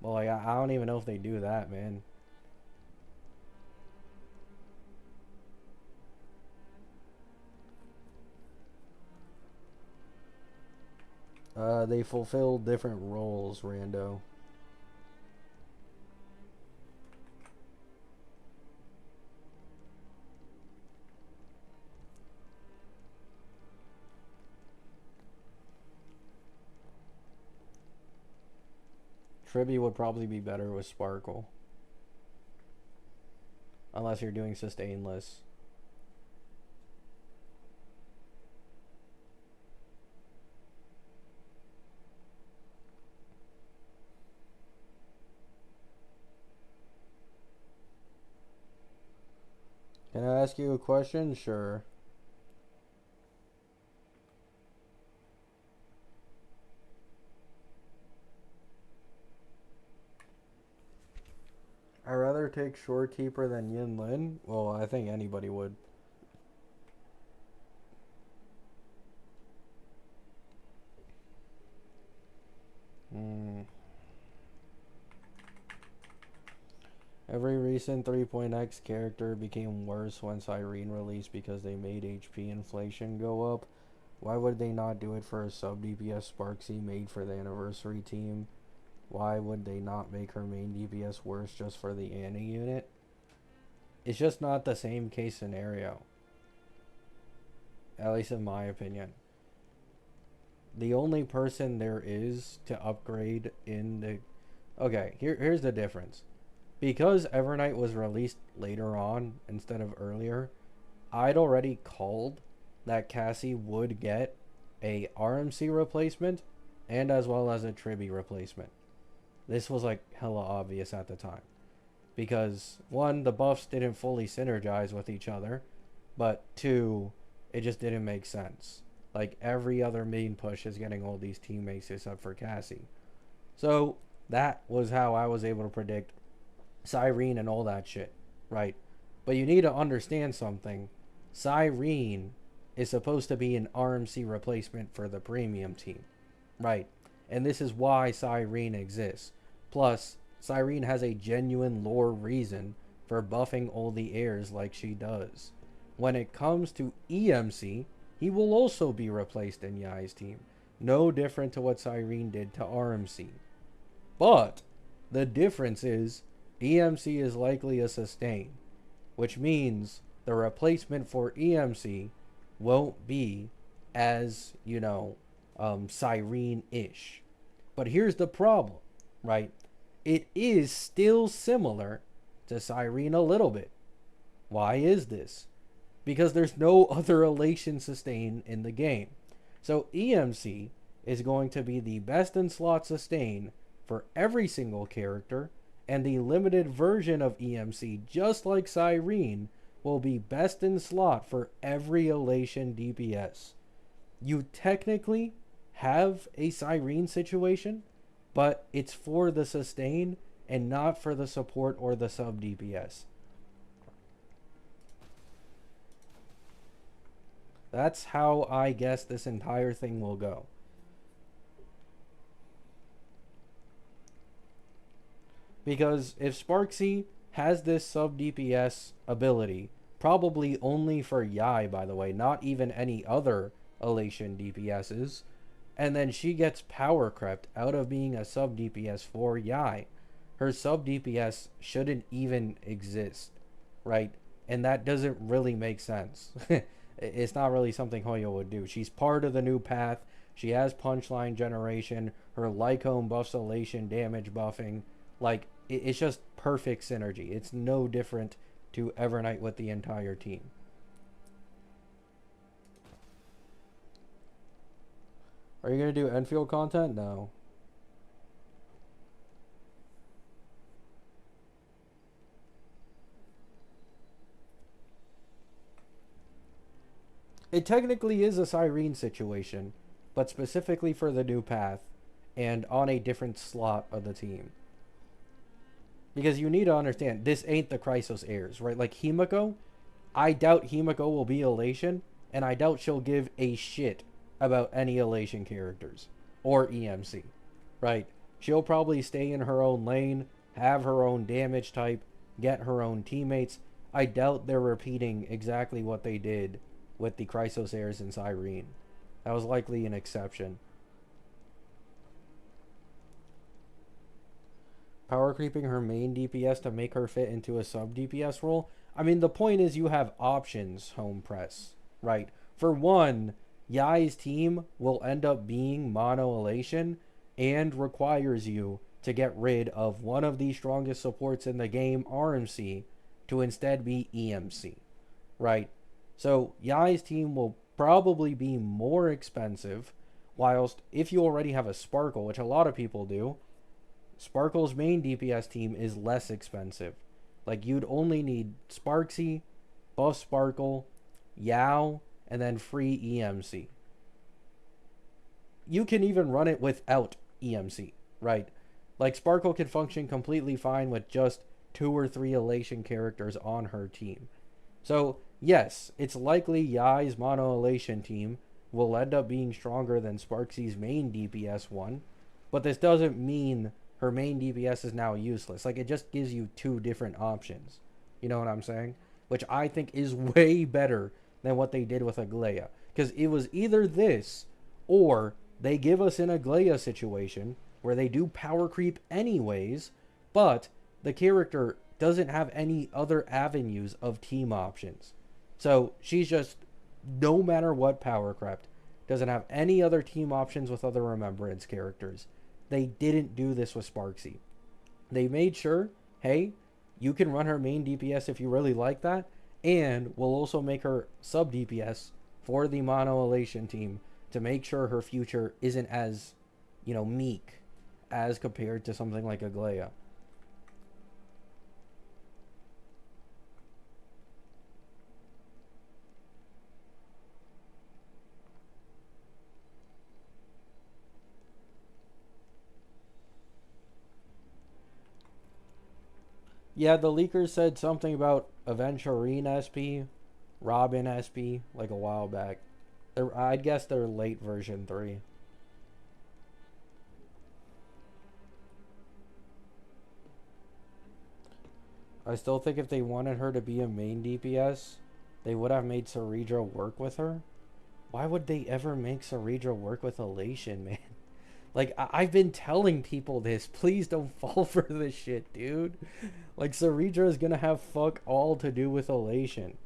Well, like, I don't even know if they do that, man. They fulfill different roles, Rando. Tribby would probably be better with Sparkle. Unless you're doing sustainless. Can I ask you a question? Sure. I'd rather take Shorekeeper than Yin Lin. Well, I think anybody would. Hmm. Every recent 3.x character became worse when Cyrene released because they made HP inflation go up. Why would they not do it for a sub-DPS Sparksy made for the anniversary team? Why would they not make her main DPS worse just for the Annie unit? It's just not the same case scenario. At least in my opinion. The only person there is to upgrade in the... Okay, here's the difference. Because Evernight was released later on instead of earlier, I'd already called that Cassie would get a RMC replacement and as well as a Tribi replacement. This was like hella obvious at the time. Because one, the buffs didn't fully synergize with each other, but two, it just didn't make sense. Like every other main push is getting all these teammates except for Cassie. So that was how I was able to predict Cyrene and all that shit, right? But you need to understand something. Cyrene is supposed to be an RMC replacement for the premium team, right? And this is why Cyrene exists. Plus, Cyrene has a genuine lore reason for buffing all the heirs like she does. When it comes to EMC, he will also be replaced in Yai's team. No different to what Cyrene did to RMC. But the difference is EMC is likely a sustain, which means the replacement for EMC won't be as, Cyrene-ish. But here's the problem, right? It is still similar to Cyrene a little bit. Why is this? Because there's no other elation sustain in the game. So EMC is going to be the best in slot sustain for every single character, and the limited version of EMC, just like Cyrene, will be best in slot for every elation DPS. You technically have a Cyrene situation, but it's for the sustain and not for the support or the sub DPS. That's how I guess this entire thing will go. Because if Sparksy has this sub DPS ability, probably only for Yai, by the way, not even any other elation DPSs, and then she gets power crept out of being a sub DPS for Yai, her sub DPS shouldn't even exist, right? And that doesn't really make sense. It's not really something Hoyo would do. She's part of the new path. She has punchline generation. Her Lycone buffs elation damage buffing. Like, it's just perfect synergy. It's no different to Evernight with the entire team. Are you going to do Enfield content? No. It technically is a Cyrene situation, but specifically for the new path and on a different slot of the team. Because you need to understand, this ain't the Chrysos heirs, right? Like Himiko, I doubt Himiko will be Elation, and I doubt she'll give a shit about any Elation characters or EMC, right? She'll probably stay in her own lane, have her own damage type, get her own teammates. I doubt they're repeating exactly what they did with the Chrysos heirs and Cyrene. That was likely an exception. Power creeping her main DPS to make her fit into a sub DPS role. I mean, the point is you have options, home press, right? For one, Yai's team will end up being mono elation and requires you to get rid of one of the strongest supports in the game, RMC, to instead be EMC, right? So Yai's team will probably be more expensive, whilst if you already have a Sparkle, which a lot of people do, Sparkle's main DPS team is less expensive. Like, you'd only need Sparksy, buff Sparkle, Yao, and then free EMC. You can even run it without EMC, right? Like, Sparkle can function completely fine with just 2 or 3 Elation characters on her team. So, yes, it's likely Yai's mono Elation team will end up being stronger than Sparksy's main DPS one, but this doesn't mean her main DPS is now useless. Like, it just gives you 2 different options. You know what I'm saying? Which I think is way better than what they did with Aglaia. Because it was either this, or they give us an Aglaia situation where they do power creep anyways, but the character doesn't have any other avenues of team options. So she's just, no matter what power crept, doesn't have any other team options with other Remembrance characters. They didn't do this with Sparksy. They made sure, hey, you can run her main DPS if you really like that, and we'll also make her sub DPS for the mono Elation team to make sure her future isn't as, meek as compared to something like Aglaia. Yeah, the leakers said something about Aventurine SP, Robin SP, like a while back. I'd guess they're late version 3. I still think if they wanted her to be a main DPS, they would have made Ceredra work with her. Why would they ever make Ceredra work with Elation, man? Like, I've been telling people this. Please don't fall for this shit, dude. Like, Ceredra is gonna have fuck all to do with Elation.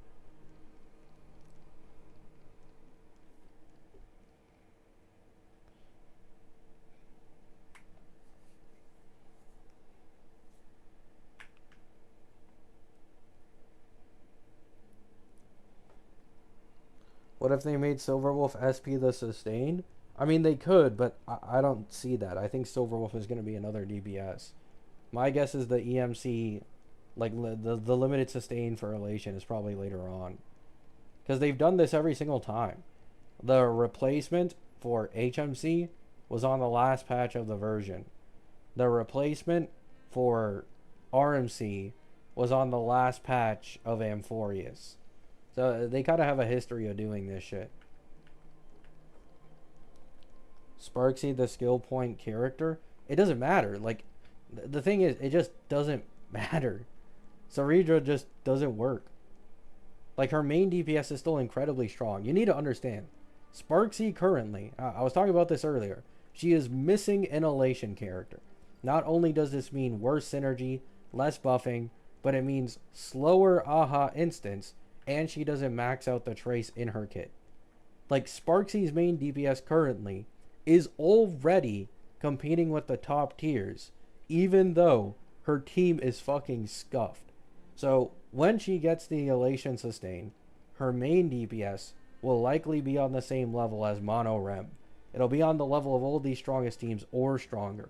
What if they made Silverwolf SP the sustain? I mean, they could, but I don't see that. I think Silverwolf is going to be another DPS. My guess is the EMC, like the limited sustain for Elation is probably later on. Because they've done this every single time. The replacement for HMC was on the last patch of the version. The replacement for RMC was on the last patch of Amphorius. So they kind of have a history of doing this shit. Sparksy, the skill point character, it doesn't matter. Like, the thing is, it just doesn't matter. Ceredra just doesn't work. Like, her main DPS is still incredibly strong. You need to understand, Sparksy currently, I was talking about this earlier, she is missing an Elation character. Not only does this mean worse synergy, less buffing, but it means slower AHA instance, and she doesn't max out the trace in her kit. Like, Sparksy's main DPS currently is already competing with the top tiers, even though her team is fucking scuffed. So when she gets the Elation sustain, her main DPS will likely be on the same level as Mono Rem. It'll be on the level of all these strongest teams or stronger.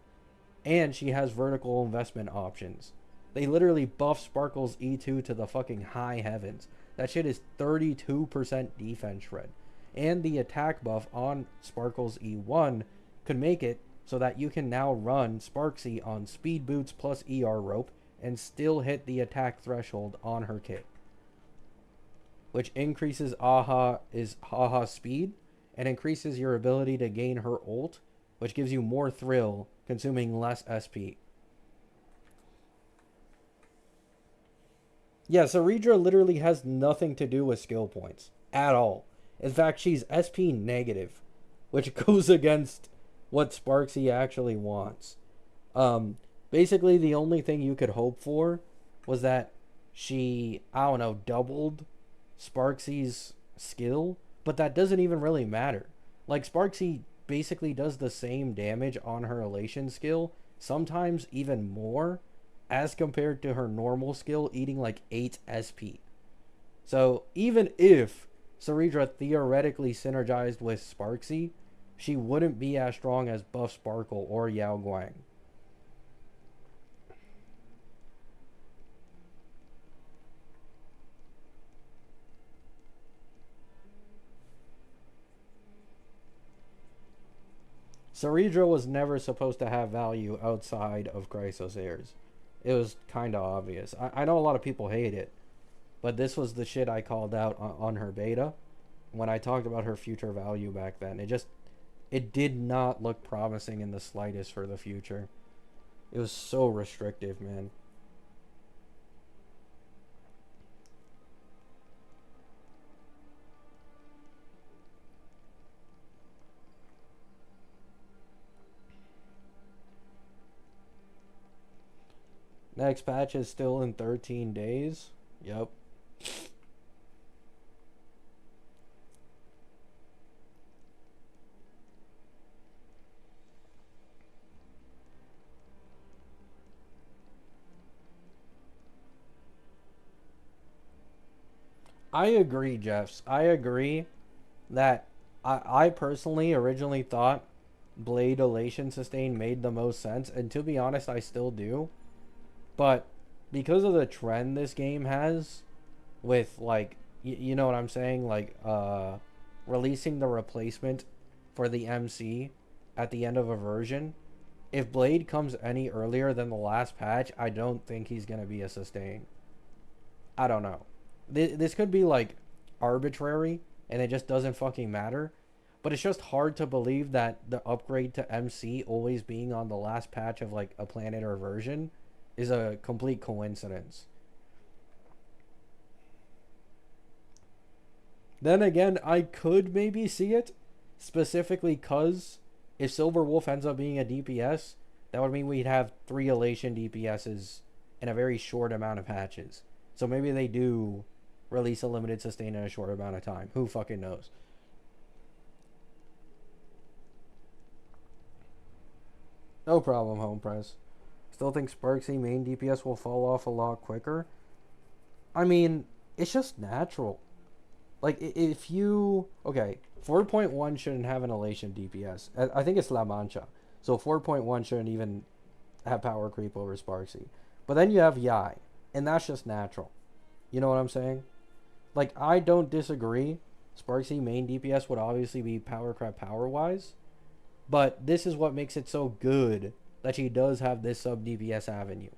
And she has vertical investment options. They literally buff Sparkle's E2 to the fucking high heavens. That shit is 32% defense shred. And the attack buff on Sparkle's E1 could make it so that you can now run Sparksy on speed boots plus ER rope and still hit the attack threshold on her kit. Which increases AHA speed and increases your ability to gain her ult, which gives you more thrill, consuming less SP. Yeah, Ceredra literally has nothing to do with skill points at all. In fact, she's SP negative, which goes against what Sparksy actually wants. Basically, the only thing you could hope for was that she, doubled Sparksy's skill, but that doesn't even really matter. Like, Sparksy basically does the same damage on her Elation skill, sometimes even more, as compared to her normal skill eating like 8 SP. So even if Ceredra theoretically synergized with Sparksy, she wouldn't be as strong as Buff Sparkle or Yao Guang. Cerebro was never supposed to have value outside of Chrysosairs. It was kind of obvious. I know a lot of people hate it, but this was the shit I called out on her beta when I talked about her future value back then. It did not look promising in the slightest for the future. It was so restrictive, man. Next patch is still in 13 days. Yep. I agree, Jeffs. I agree that I personally originally thought Blade Elation Sustain made the most sense, and to be honest, I still do. But because of the trend this game has with, like, you know what I'm saying? Like, releasing the replacement for the MC at the end of a version, if Blade comes any earlier than the last patch, I don't think he's going to be a sustain. I don't know. This could be, like, arbitrary, and it just doesn't fucking matter. But it's just hard to believe that the upgrade to MC always being on the last patch of, like, a planet or version is a complete coincidence. Then again, I could maybe see it, specifically because if Silver Wolf ends up being a DPS, that would mean we'd have 3 Elation DPSs in a very short amount of patches. So maybe they do release a limited sustain in a short amount of time. Who fucking knows? No problem, Home Press. Still think Sparksy main DPS will fall off a lot quicker. I mean, it's just natural. Like, if you... Okay, 4.1 shouldn't have an Elation DPS. I think it's La Mancha. So 4.1 shouldn't even have power creep over Sparksy. But then you have Yai. And that's just natural. You know what I'm saying? Like, I don't disagree. Sparksy main DPS would obviously be power crap power-wise. But this is what makes it so good that she does have this sub-DPS avenue.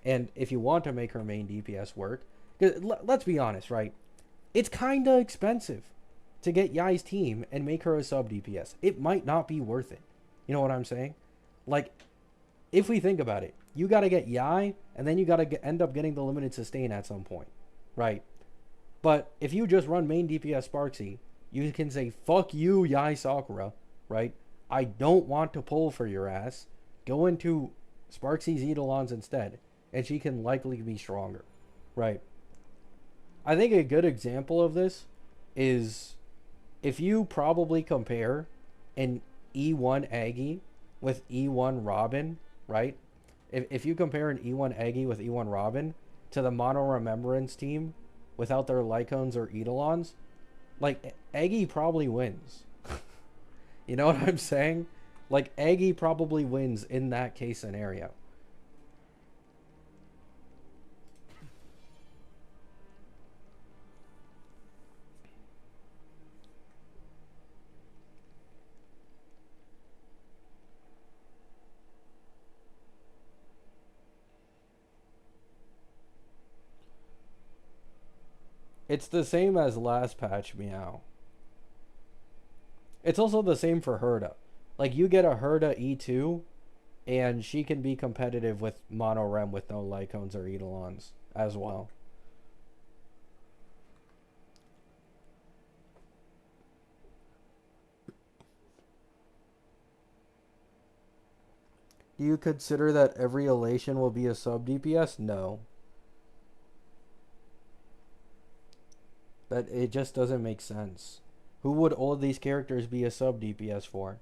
And if you want to make her main DPS work... Cause let's be honest, right? It's kind of expensive to get Yai's team and make her a sub-DPS. It might not be worth it. You know what I'm saying? Like, if we think about it, you got to get Yai, and then you got to end up getting the limited sustain at some point. Right? But if you just run main DPS Sparksy, you can say, fuck you, Yai Sakura. Right? I don't want to pull for your ass. Go into Sparksy's Eidolons instead, and she can likely be stronger. Right? I think a good example of this is if you probably compare an E1 Aggie with E1 Robin, right? If you compare an E1 Aggie with E1 Robin to the Mono Remembrance team without their Lycones or Eidolons, like, Aggie probably wins. You know what I'm saying? Like, Aggie probably wins in that case scenario. It's the same as last patch, Meow. It's also the same for Herda. Like, you get a Herda E2, and she can be competitive with Mono Rem with no Lycones or Eidolons as well. Do you consider that every Elation will be a sub-DPS? No. That it just doesn't make sense. Who would all these characters be a sub-DPS for?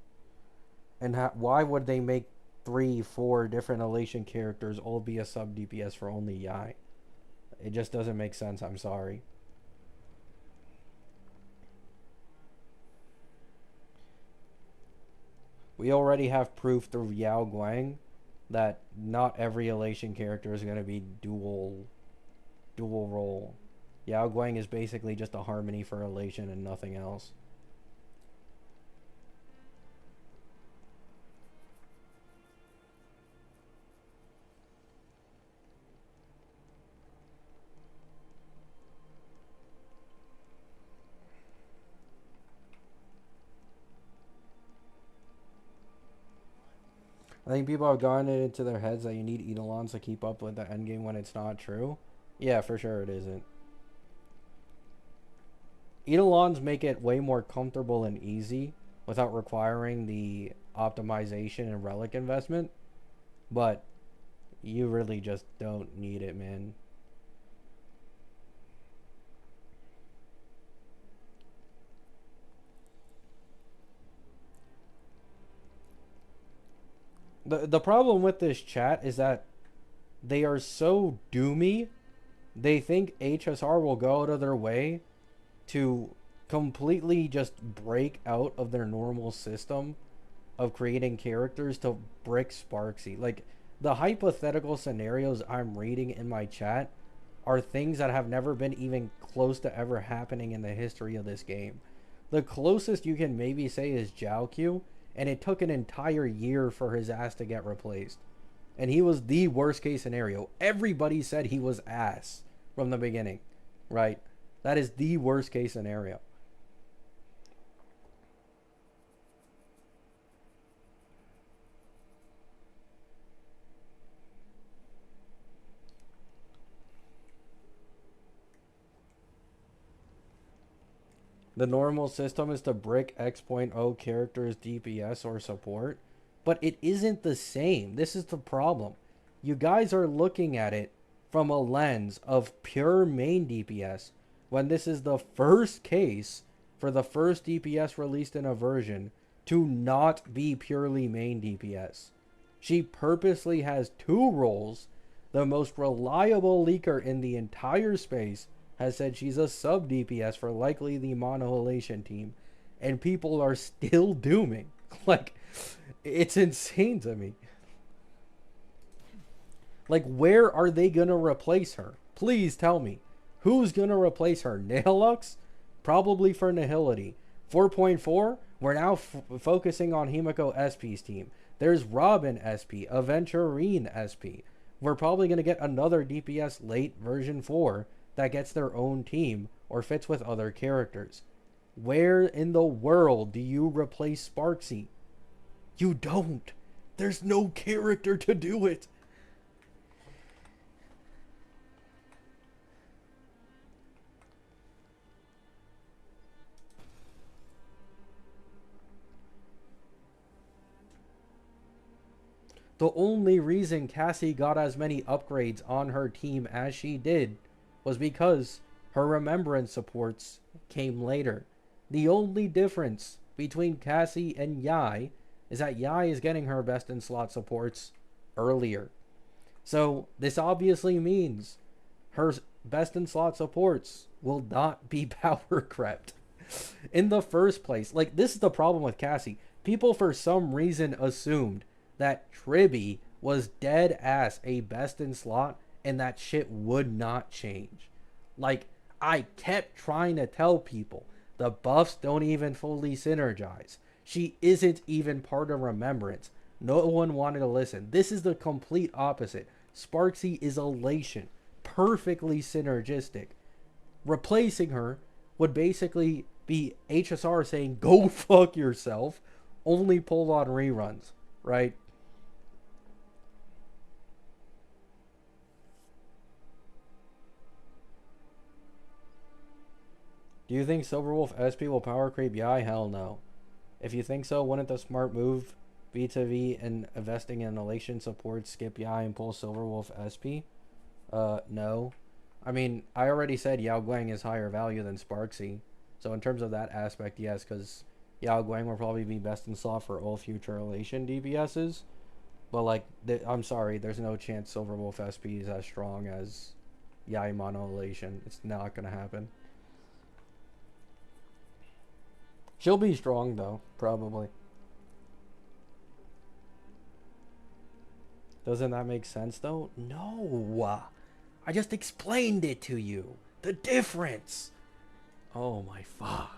And why would they make 3, 4 different Elation characters all be a sub-DPS for only Yai? It just doesn't make sense, I'm sorry. We already have proof through Yao Guang that not every Elation character is going to be dual role. Yao Guang is basically just a harmony for Elation and nothing else. I think people have gotten it into their heads that you need Eidolons to keep up with the endgame when it's not true. Yeah, for sure it isn't. Eidolons make it way more comfortable and easy without requiring the optimization and relic investment. But you really just don't need it, man. The problem with this chat is that they are so doomy. They think HSR will go out of their way to completely just break out of their normal system of creating characters to brick Sparksy. Like, the hypothetical scenarios I'm reading in my chat are things that have never been even close to ever happening in the history of this game. The closest you can maybe say is Jiaoqiu, and it took an entire year for his ass to get replaced. And he was the worst case scenario. Everybody said he was ass from the beginning, right? That is the worst case scenario. The normal system is to brick X.0 characters DPS or support, but it isn't the same. This is the problem. You guys are looking at it from a lens of pure main DPS when this is the first case for the first DPS released in a version to not be purely main DPS. She purposely has two roles. The most reliable leaker in the entire space has said she's a sub-DPS for likely the Monohalation team, and people are still dooming. Like, it's insane to me. Like, where are they gonna replace her? Please tell me. Who's gonna replace her? Nihilux? Probably for Nihility. 4.4, we're now focusing on Himiko SP's team. There's Robin SP, Aventurine SP. We're probably gonna get another DPS late version 4 that gets their own team or fits with other characters. Where in the world do you replace Sparksy? You don't. There's no character to do it. The only reason Cassie got as many upgrades on her team as she did was because her remembrance supports came later. The only difference between Cassie and Yai is that Yai is getting her best in slot supports earlier. So this obviously means her best in slot supports will not be power crept in the first place. Like, this is the problem with Cassie. People for some reason assumed that Tribby was dead ass a best in slot and that shit would not change. Like, I kept trying to tell people the buffs don't even fully synergize. She isn't even part of Remembrance. No one wanted to listen. This is the complete opposite. Sparksy is elation. Perfectly synergistic. Replacing her would basically be HSR saying, go fuck yourself. Only pull on reruns, right? Do you think Silverwolf SP will power creep Yai? Hell no. If you think so, wouldn't the smart move be to V and investing in elation support, skip Yai and pull Silverwolf SP? No. I mean, I already said Yao Guang is higher value than Sparksy. So in terms of that aspect, yes, because Yao Guang will probably be best in slot for all future elation DPSs. But like, I'm sorry, there's no chance Silverwolf SP is as strong as Yai Mono elation. It's not gonna happen. She'll be strong though, probably. Doesn't that make sense though? No. I just explained it to you. The difference. Oh my fuck.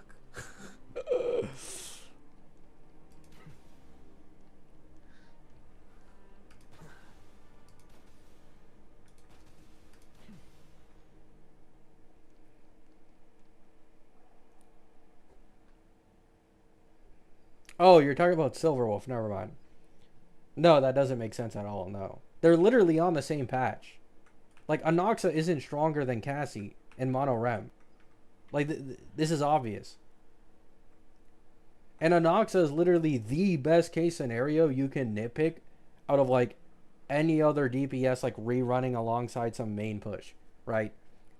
Oh, you're talking about Silverwolf. Never mind. No, that doesn't make sense at all. No, they're literally on the same patch. Like, Anoxa isn't stronger than Cassie in Mono Rem. Like, this is obvious. And Anoxa is literally the best case scenario you can nitpick out of, like, any other DPS, like, rerunning alongside some main push, right?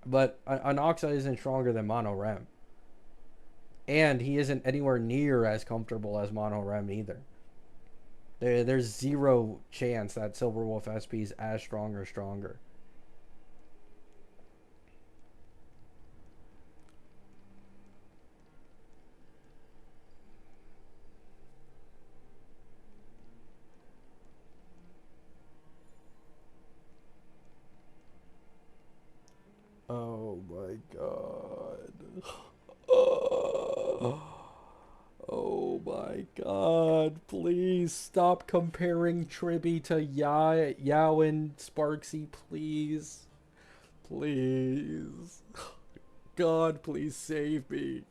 But Anoxa isn't stronger than Mono Rem. And he isn't anywhere near as comfortable as Mono Rem either. There's zero chance that Silverwolf SP is as strong or stronger. Oh my god. Oh my god. Please stop comparing Tribby to Yao and Sparksy, please. Please. God, please save me.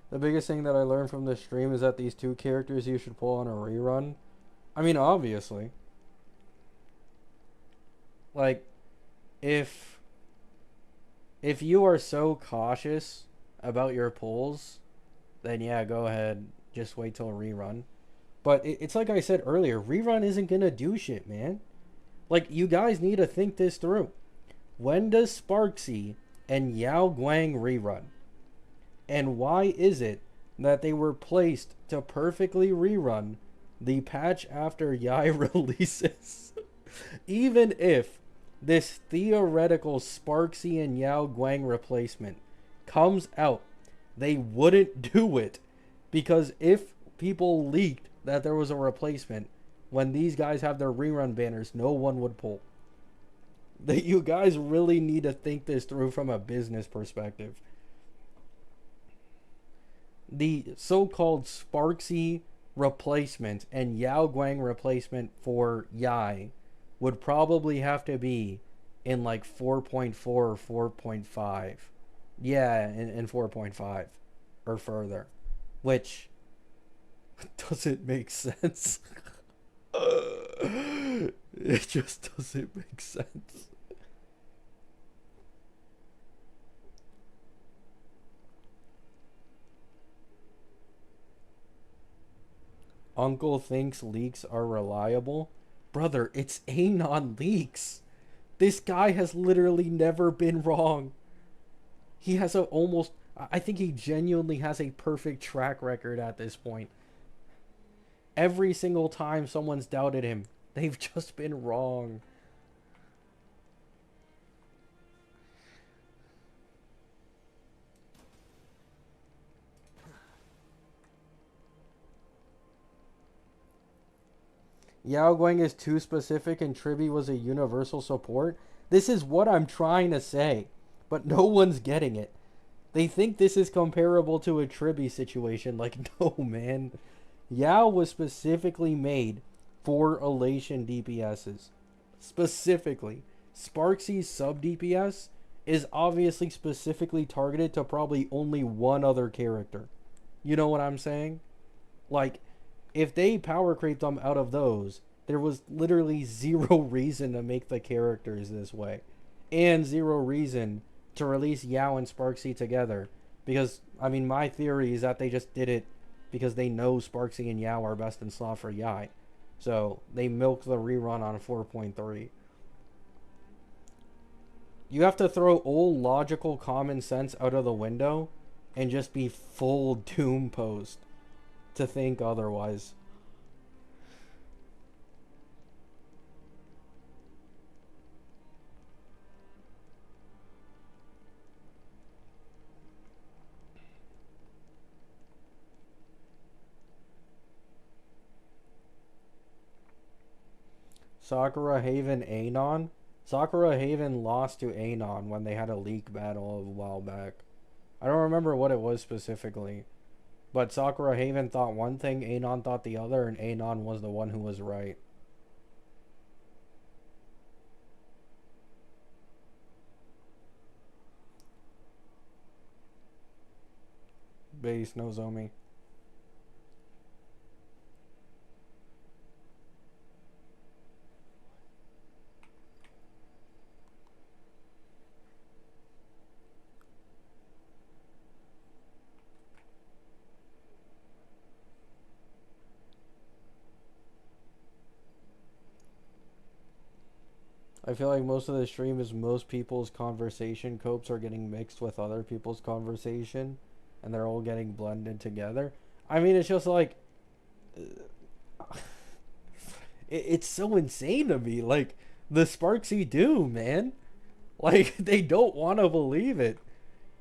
The biggest thing that I learned from this stream is that these two characters you should pull on a rerun. I mean, obviously. Like, if you are so cautious about your pulls, then yeah, go ahead. Just wait till a rerun. But it's like I said earlier, rerun isn't gonna do shit, man. Like, you guys need to think this through. When does Sparksy and Yao Guang rerun? And why is it that they were placed to perfectly rerun the patch after Yai releases? Even if this theoretical Sparksy and Yao Guang replacement comes out, they wouldn't do it. Because if people leaked that there was a replacement, when these guys have their rerun banners, no one would pull. That you guys really need to think this through from a business perspective. The so-called Sparksy replacement and Yao Guang replacement for Yai would probably have to be in like 4.4 or 4.5. Yeah, in 4.5 or further. Which doesn't make sense. It just doesn't make sense. Uncle thinks leaks are reliable. Brother, it's Anon leaks. This guy has literally never been wrong. He has I think he genuinely has a perfect track record at this point. Every single time someone's doubted him, they've just been wrong. Yao Guang is too specific and Tribby was a universal support. This is what I'm trying to say, but no one's getting it. They think this is comparable to a Tribby situation. Like, no, man. Yao was specifically made for Elation DPSs. Specifically. Sparksy's sub-DPS is obviously specifically targeted to probably only one other character. You know what I'm saying? Like, if they power creeped them out of those, there was literally zero reason to make the characters this way. And zero reason to release Yao and Sparksy together. Because, I mean, my theory is that they just did it because they know Sparksy and Yao are best in slot for Yai. So, they milked the rerun on 4.3. You have to throw all logical common sense out of the window and just be full doom post to think otherwise. Sakura Haven Anon? Sakura Haven lost to Anon when they had a league battle a while back. I don't remember what it was specifically. But Sakura Haven thought one thing, Anon thought the other, and Anon was the one who was right. base Nozomi. I feel like most of the stream is most people's conversation copes are getting mixed with other people's conversation, and they're all getting blended together. I mean, it's just like it's so insane to me. Like the Sparksy do, man. Like they don't want to believe it.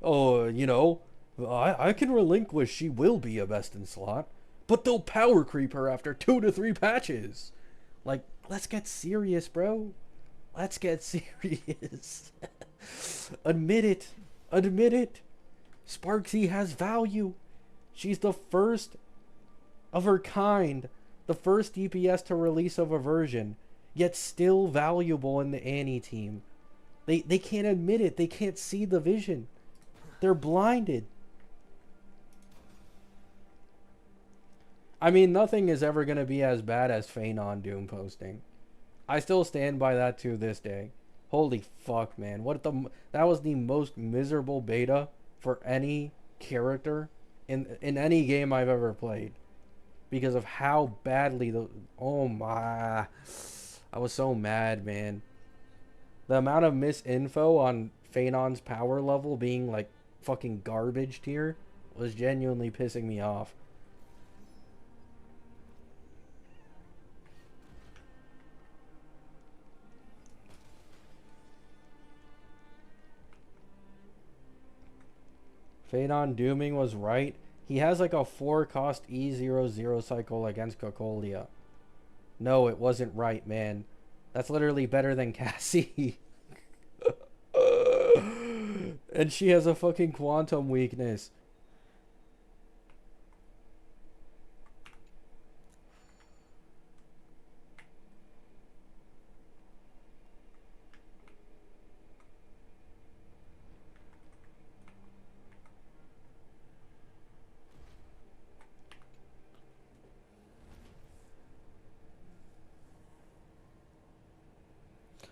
Oh, you know, I can relinquish. She will be a best in slot, but they'll power creep her after 2 to 3 patches. Like, let's get serious, bro. Let's get serious. Admit it. Admit it. Sparksy has value. She's the first of her kind. The first DPS to release of a version. Yet still valuable in the Annie team. They can't admit it. They can't see the vision. They're blinded. I mean, nothing is ever going to be as bad as Phanon Doom posting. I still stand by that to this day. Holy fuck, man. That was the most miserable beta for any character in any game I've ever played. Because of how badly oh my. I was so mad, man. The amount of misinfo on Phanon's power level being like fucking garbage tier was genuinely pissing me off. Phanon Dooming was right. He has like a 4-cost E00 cycle against Cocolia. No, it wasn't right, man. That's literally better than Cassie. And she has a fucking quantum weakness.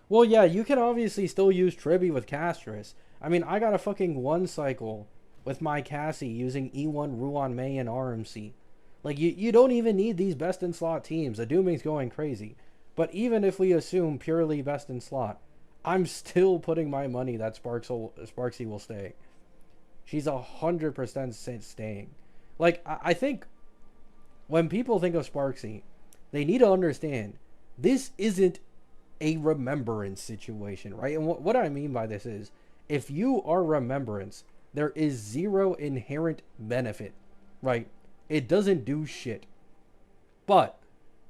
Well, yeah, you can obviously still use Tribi with Castris. I mean, I got a fucking 1 cycle with my Cassie using E1 Ruan Mei and RMC. Like, you don't even need these best in slot teams. The Dooming's going crazy. But even if we assume purely best in slot, I'm still putting my money that Sparksy will stay. She's 100% staying. Like, I think when people think of Sparksy, they need to understand this isn't a remembrance situation, right? And what I mean by this is, if you are remembrance, there is zero inherent benefit, right? It doesn't do shit. But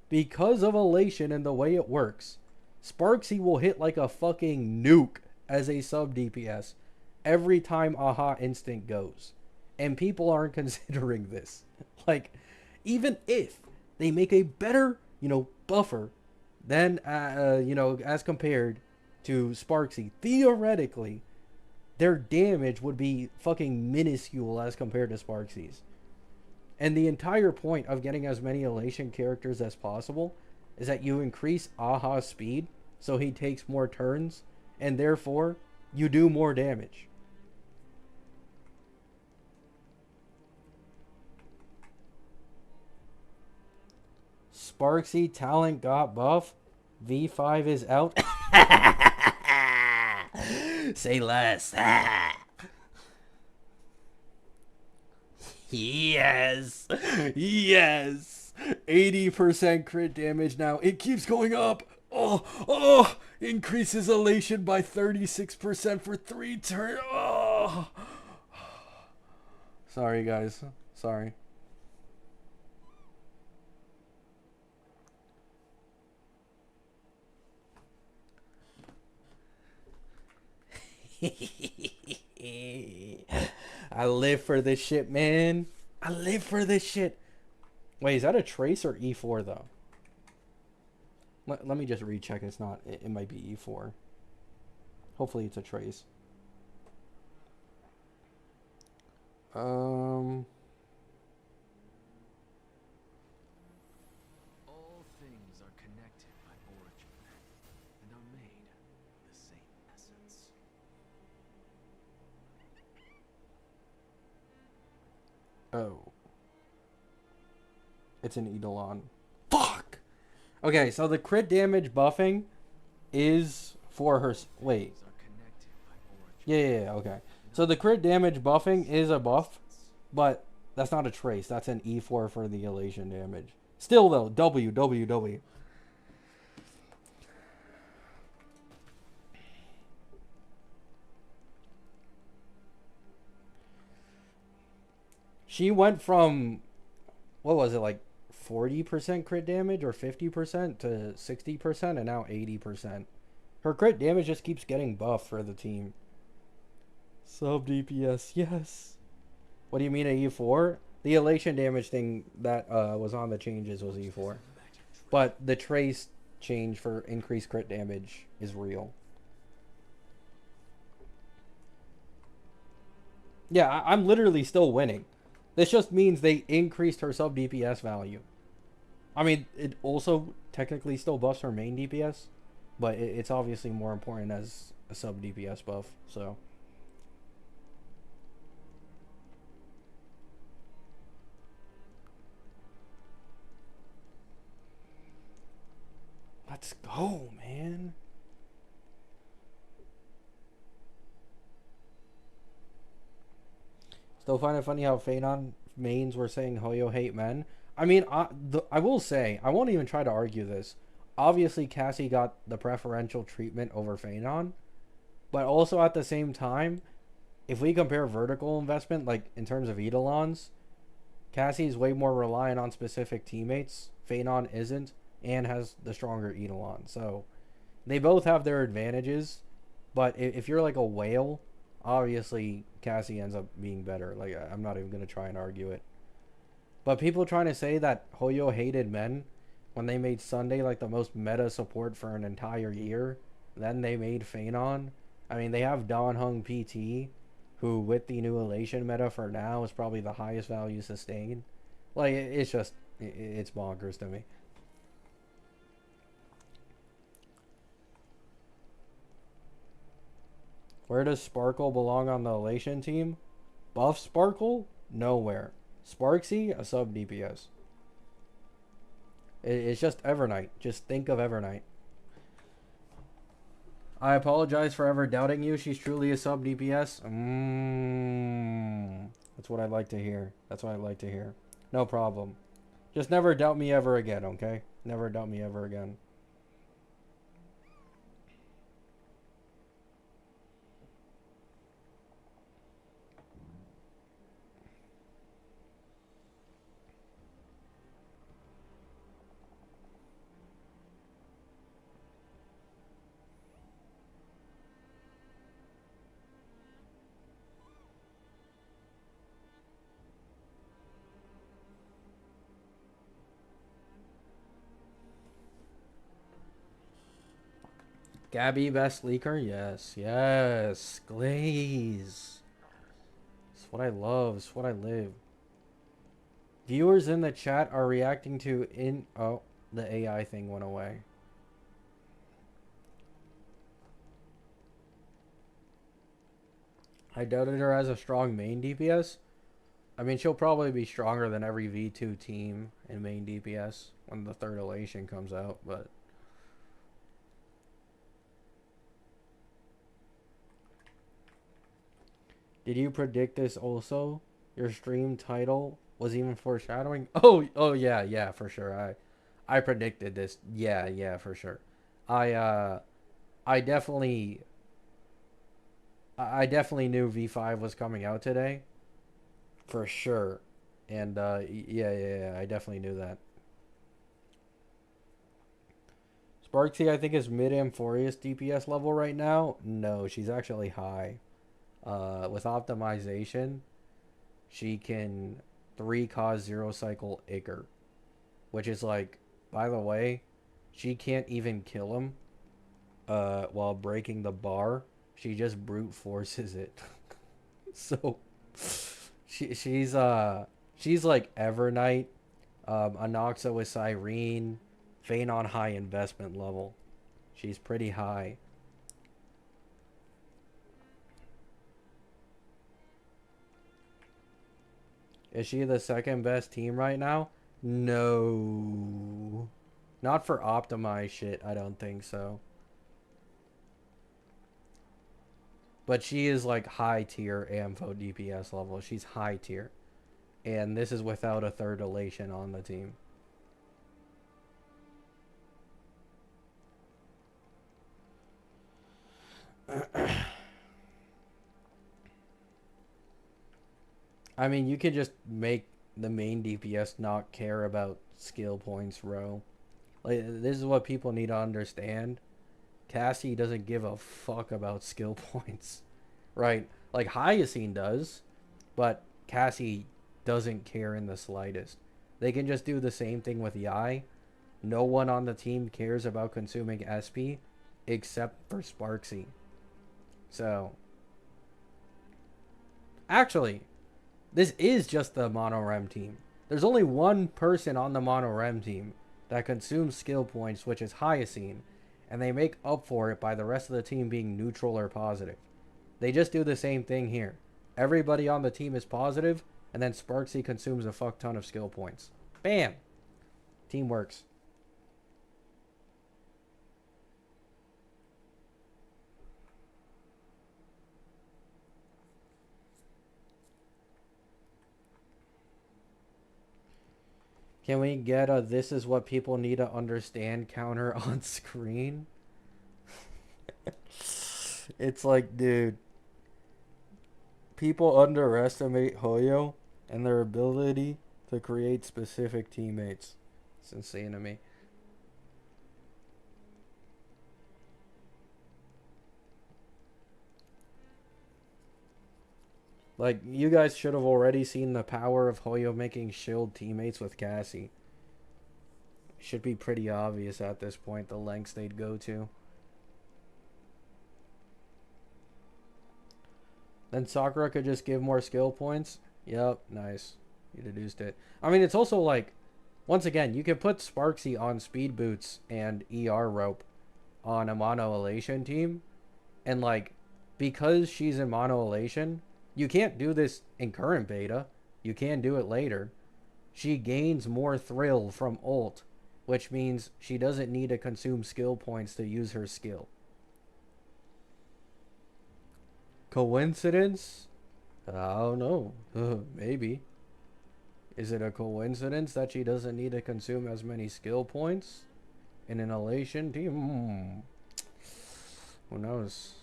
because of elation and the way it works, Sparksy will hit like a fucking nuke as a sub DPS every time Aha Instinct goes. And people aren't considering this. Like, even if they make a better, buffer than, as compared to Sparksy, theoretically, their damage would be fucking minuscule as compared to Sparksy's. And the entire point of getting as many elation characters as possible is that you increase Aha's speed so he takes more turns, and therefore you do more damage. Sparksy talent got buff. V5 is out. Say less. Yes. Yes. 80% crit damage now. It keeps going up. Oh. Increases elation by 36% for 3 turns. Oh. Sorry, guys. Sorry. I live for this shit, man. I live for this shit. Wait, is that a trace or E4 though? Let me just recheck. It's not. It might be E4. Hopefully it's a trace. Oh. It's an Eidolon. Fuck! Okay, so the crit damage buffing is for her... Wait. Are connected by origin. Yeah, okay. So the crit damage buffing is a buff, but that's not a trace. That's an E4 for the elation damage. Still, though, W, W, W. She went from, what was it, like 40% crit damage or 50% to 60% and now 80%. Her crit damage just keeps getting buffed for the team. Sub-DPS, yes. What do you mean a E4? The elation damage thing that was on the changes was E4. But the trace change for increased crit damage is real. Yeah, I'm literally still winning. This just means they increased her sub DPS value. I mean, it also technically still buffs her main DPS, but it's obviously more important as a sub DPS buff, so. Let's go, man. Still find it funny how Phanon mains were saying Hoyo hate men. I mean, I will say, I won't even try to argue this. Obviously, Cassie got the preferential treatment over Phanon, but also at the same time, if we compare vertical investment, like in terms of Eidolons, Cassie's way more reliant on specific teammates. Phanon isn't, and has the stronger Eidolon. So they both have their advantages, but if you're like a whale, obviously Cassie ends up being better. Like, I'm not even gonna try and argue it. But people trying to say that Hoyo hated men when they made Sunday like the most meta support for an entire year, then they made Phanon. I mean, they have Don Hung PT, who with the new elation meta for now is probably the highest value sustained. Like, it's just, it's bonkers to me. Where does Sparkle belong on the elation team? Buff Sparkle? Nowhere. Sparksy? A sub DPS. It's just Evernight. Just think of Evernight. I apologize for ever doubting you. She's truly a sub DPS. That's what I'd like to hear. That's what I'd like to hear. No problem. Just never doubt me ever again, okay? Never doubt me ever again. Gabby, best leaker? Yes, yes. Glaze. It's what I love. It's what I live. Viewers in the chat are reacting to Oh, the AI thing went away. I doubted her as a strong main DPS. I mean, she'll probably be stronger than every V2 team in main DPS when the third elation comes out, but... Did you predict this also? Your stream title was even foreshadowing? Oh yeah, for sure. I predicted this. Yeah, for sure. I I definitely I definitely knew V5 was coming out today. For sure. And yeah, I definitely knew that. Sparksy, I think, is mid Amphorius DPS level right now. No, she's actually high. With optimization, she can 3 cause 0 cycle Iker, which is like, by the way, she can't even kill him while breaking the bar. She just brute forces it. So she's like Evernight, Anoxa with Cyrene, Phanon high investment level. She's pretty high. Is she the second best team right now? No. Not for optimized shit, I don't think so. But she is like high tier Ampho DPS level. She's high tier. And this is without a third elation on the team. I mean, you could just make the main DPS not care about skill points row. Like, this is what people need to understand. Cassie doesn't give a fuck about skill points. Right? Like, Hyacinth does, but Cassie doesn't care in the slightest. They can just do the same thing with Yai. No one on the team cares about consuming SP except for Sparksy. So, actually, this is just the Mono Rem team. There's only one person on the Mono Rem team that consumes skill points, which is Hyacinth, and they make up for it by the rest of the team being neutral or positive. They just do the same thing here. Everybody on the team is positive, and then Sparksy consumes a fuck ton of skill points. Bam! Team works. Can we get a "this is what people need to understand" counter on screen? It's like, dude, people underestimate Hoyo and their ability to create specific teammates. It's insane to me. Like, you guys should have already seen the power of Hoyo making shield teammates with Cassie. Should be pretty obvious at this point, the lengths they'd go to. Then Sakura could just give more skill points. Yep, nice. You deduced it. I mean, it's also like, once again, you can put Sparksy on speed boots and ER rope on a mono elation team. And like, because she's in mono elation, you can't do this in current beta. You can do it later. She gains more thrill from ult, which means she doesn't need to consume skill points to use her skill. Coincidence? I don't know. Maybe. Is it a coincidence that she doesn't need to consume as many skill points in an elation team? Who knows?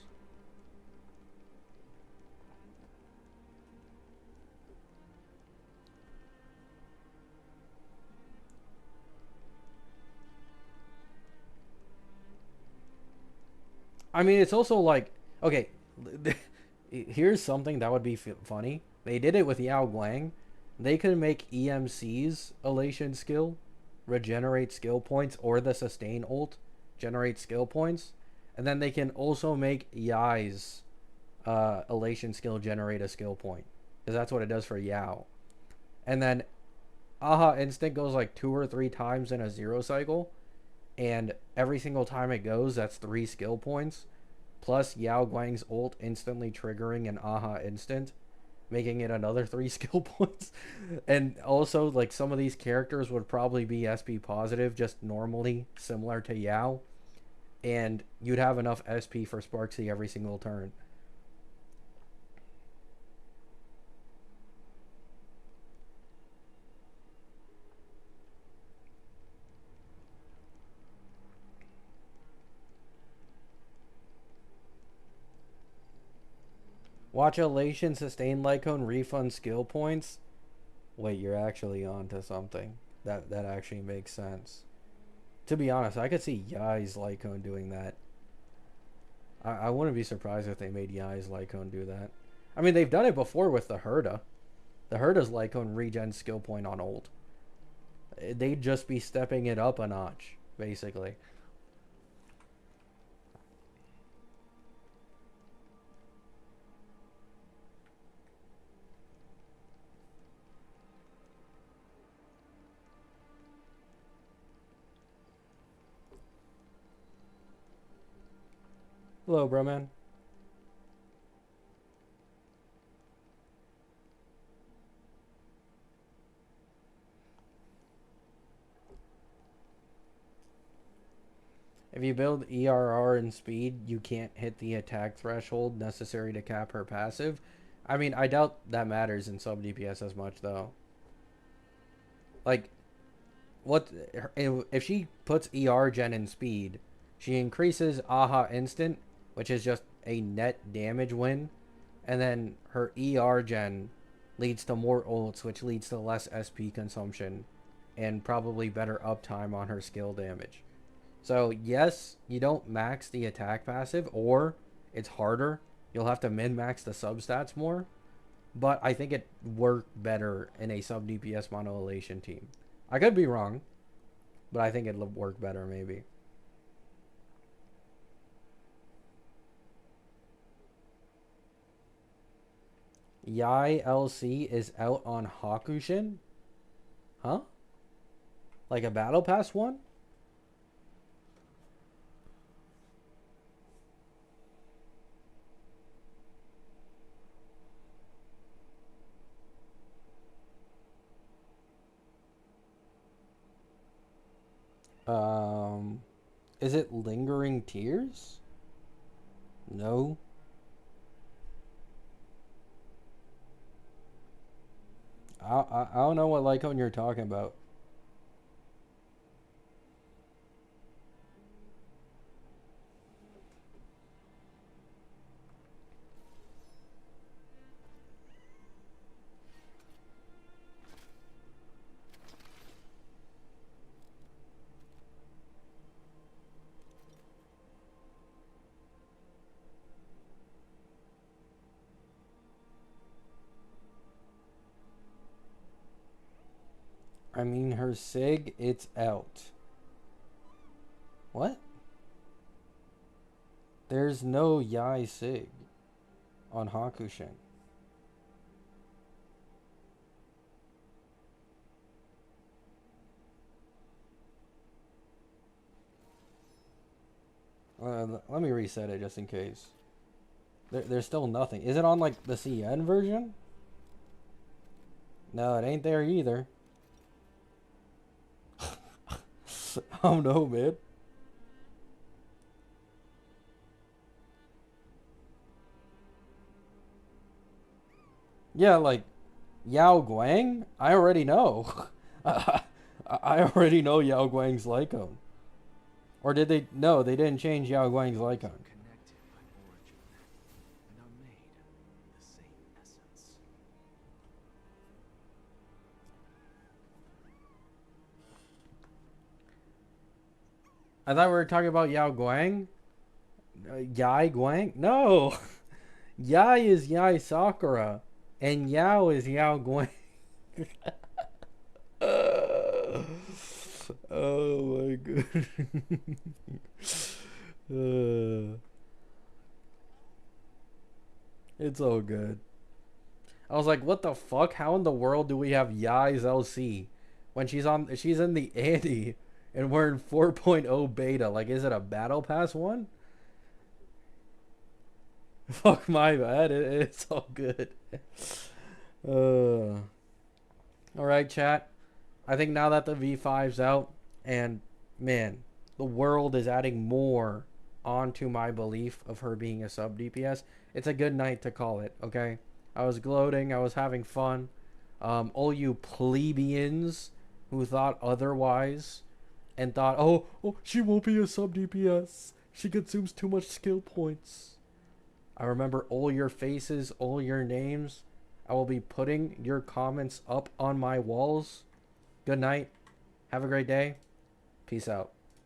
I mean, it's also like, okay, here's something that would be funny. They did it with Yao Guang. They could make EMC's elation skill regenerate skill points, or the sustain ult generate skill points. And then they can also make Yai's elation skill generate a skill point. Because that's what it does for Yao. And then Aha Instinct goes like 2 or 3 times in a 0 cycle. And every single time it goes, that's 3 skill points. Plus Yao Guang's ult instantly triggering an Aha Instant, making it another 3 skill points. And also, like, some of these characters would probably be SP positive, just normally, similar to Yao. And you'd have enough SP for Sparksy every single turn. Watch elation, sustain Lycone, refund skill points. Wait, you're actually onto something. That actually makes sense. To be honest, I could see Yai's Lycone doing that. I wouldn't be surprised if they made Yai's Lycone do that. I mean, they've done it before with the Herda. The Herda's Lycone regen skill point on ult. They'd just be stepping it up a notch, basically. Hello, bro, man. If you build ERR and speed, you can't hit the attack threshold necessary to cap her passive. I mean, I doubt that matters in sub DPS as much though. Like, what if she puts ER gen in speed? She increases AHA instant, which is just a net damage win, and then her ER gen leads to more ults, which leads to less SP consumption and probably better uptime on her skill damage. So yes, you don't max the attack passive, or it's harder. You'll have to min-max the substats more, but I think it worked better in a sub DPS mono elation team. I could be wrong, but I think it'll work better maybe. Yai LC is out on Hakushin? Huh? Like a battle pass one? Is it Lingering Tears? No. I don't know what Lycone you're talking about. I mean, her SIG, it's out. What? There's no Yai SIG on Hakushin. Let me reset it just in case. There's still nothing. Is it on like the CN version? No, it ain't there either. Oh no, man. Yeah, like Yao Guang? I already know. I already know Yao Guang's Lycone. Or did they? No, they didn't change Yao Guang's Lycone. Connected by origin and are made of the same essence. I thought we were talking about Yao Guang. Yai Guang? No. Yai is Yai Sakura. And Yao is Yao Guang. Oh my god. It's all good. I was like, what the fuck? How in the world do we have Yai's LC when she's in the Anti and we're in 4.0 beta? Like, is it a battle pass one? Fuck my bad. It's all good. All right, chat. I think now that the V5's out, and man, the world is adding more onto my belief of her being a sub DPS, it's a good night to call it, okay? I was gloating, I was having fun. All you plebeians who thought otherwise and thought, oh, she won't be a sub DPS. She consumes too much skill points. I remember all your faces, all your names. I will be putting your comments up on my walls. Good night. Have a great day. Peace out.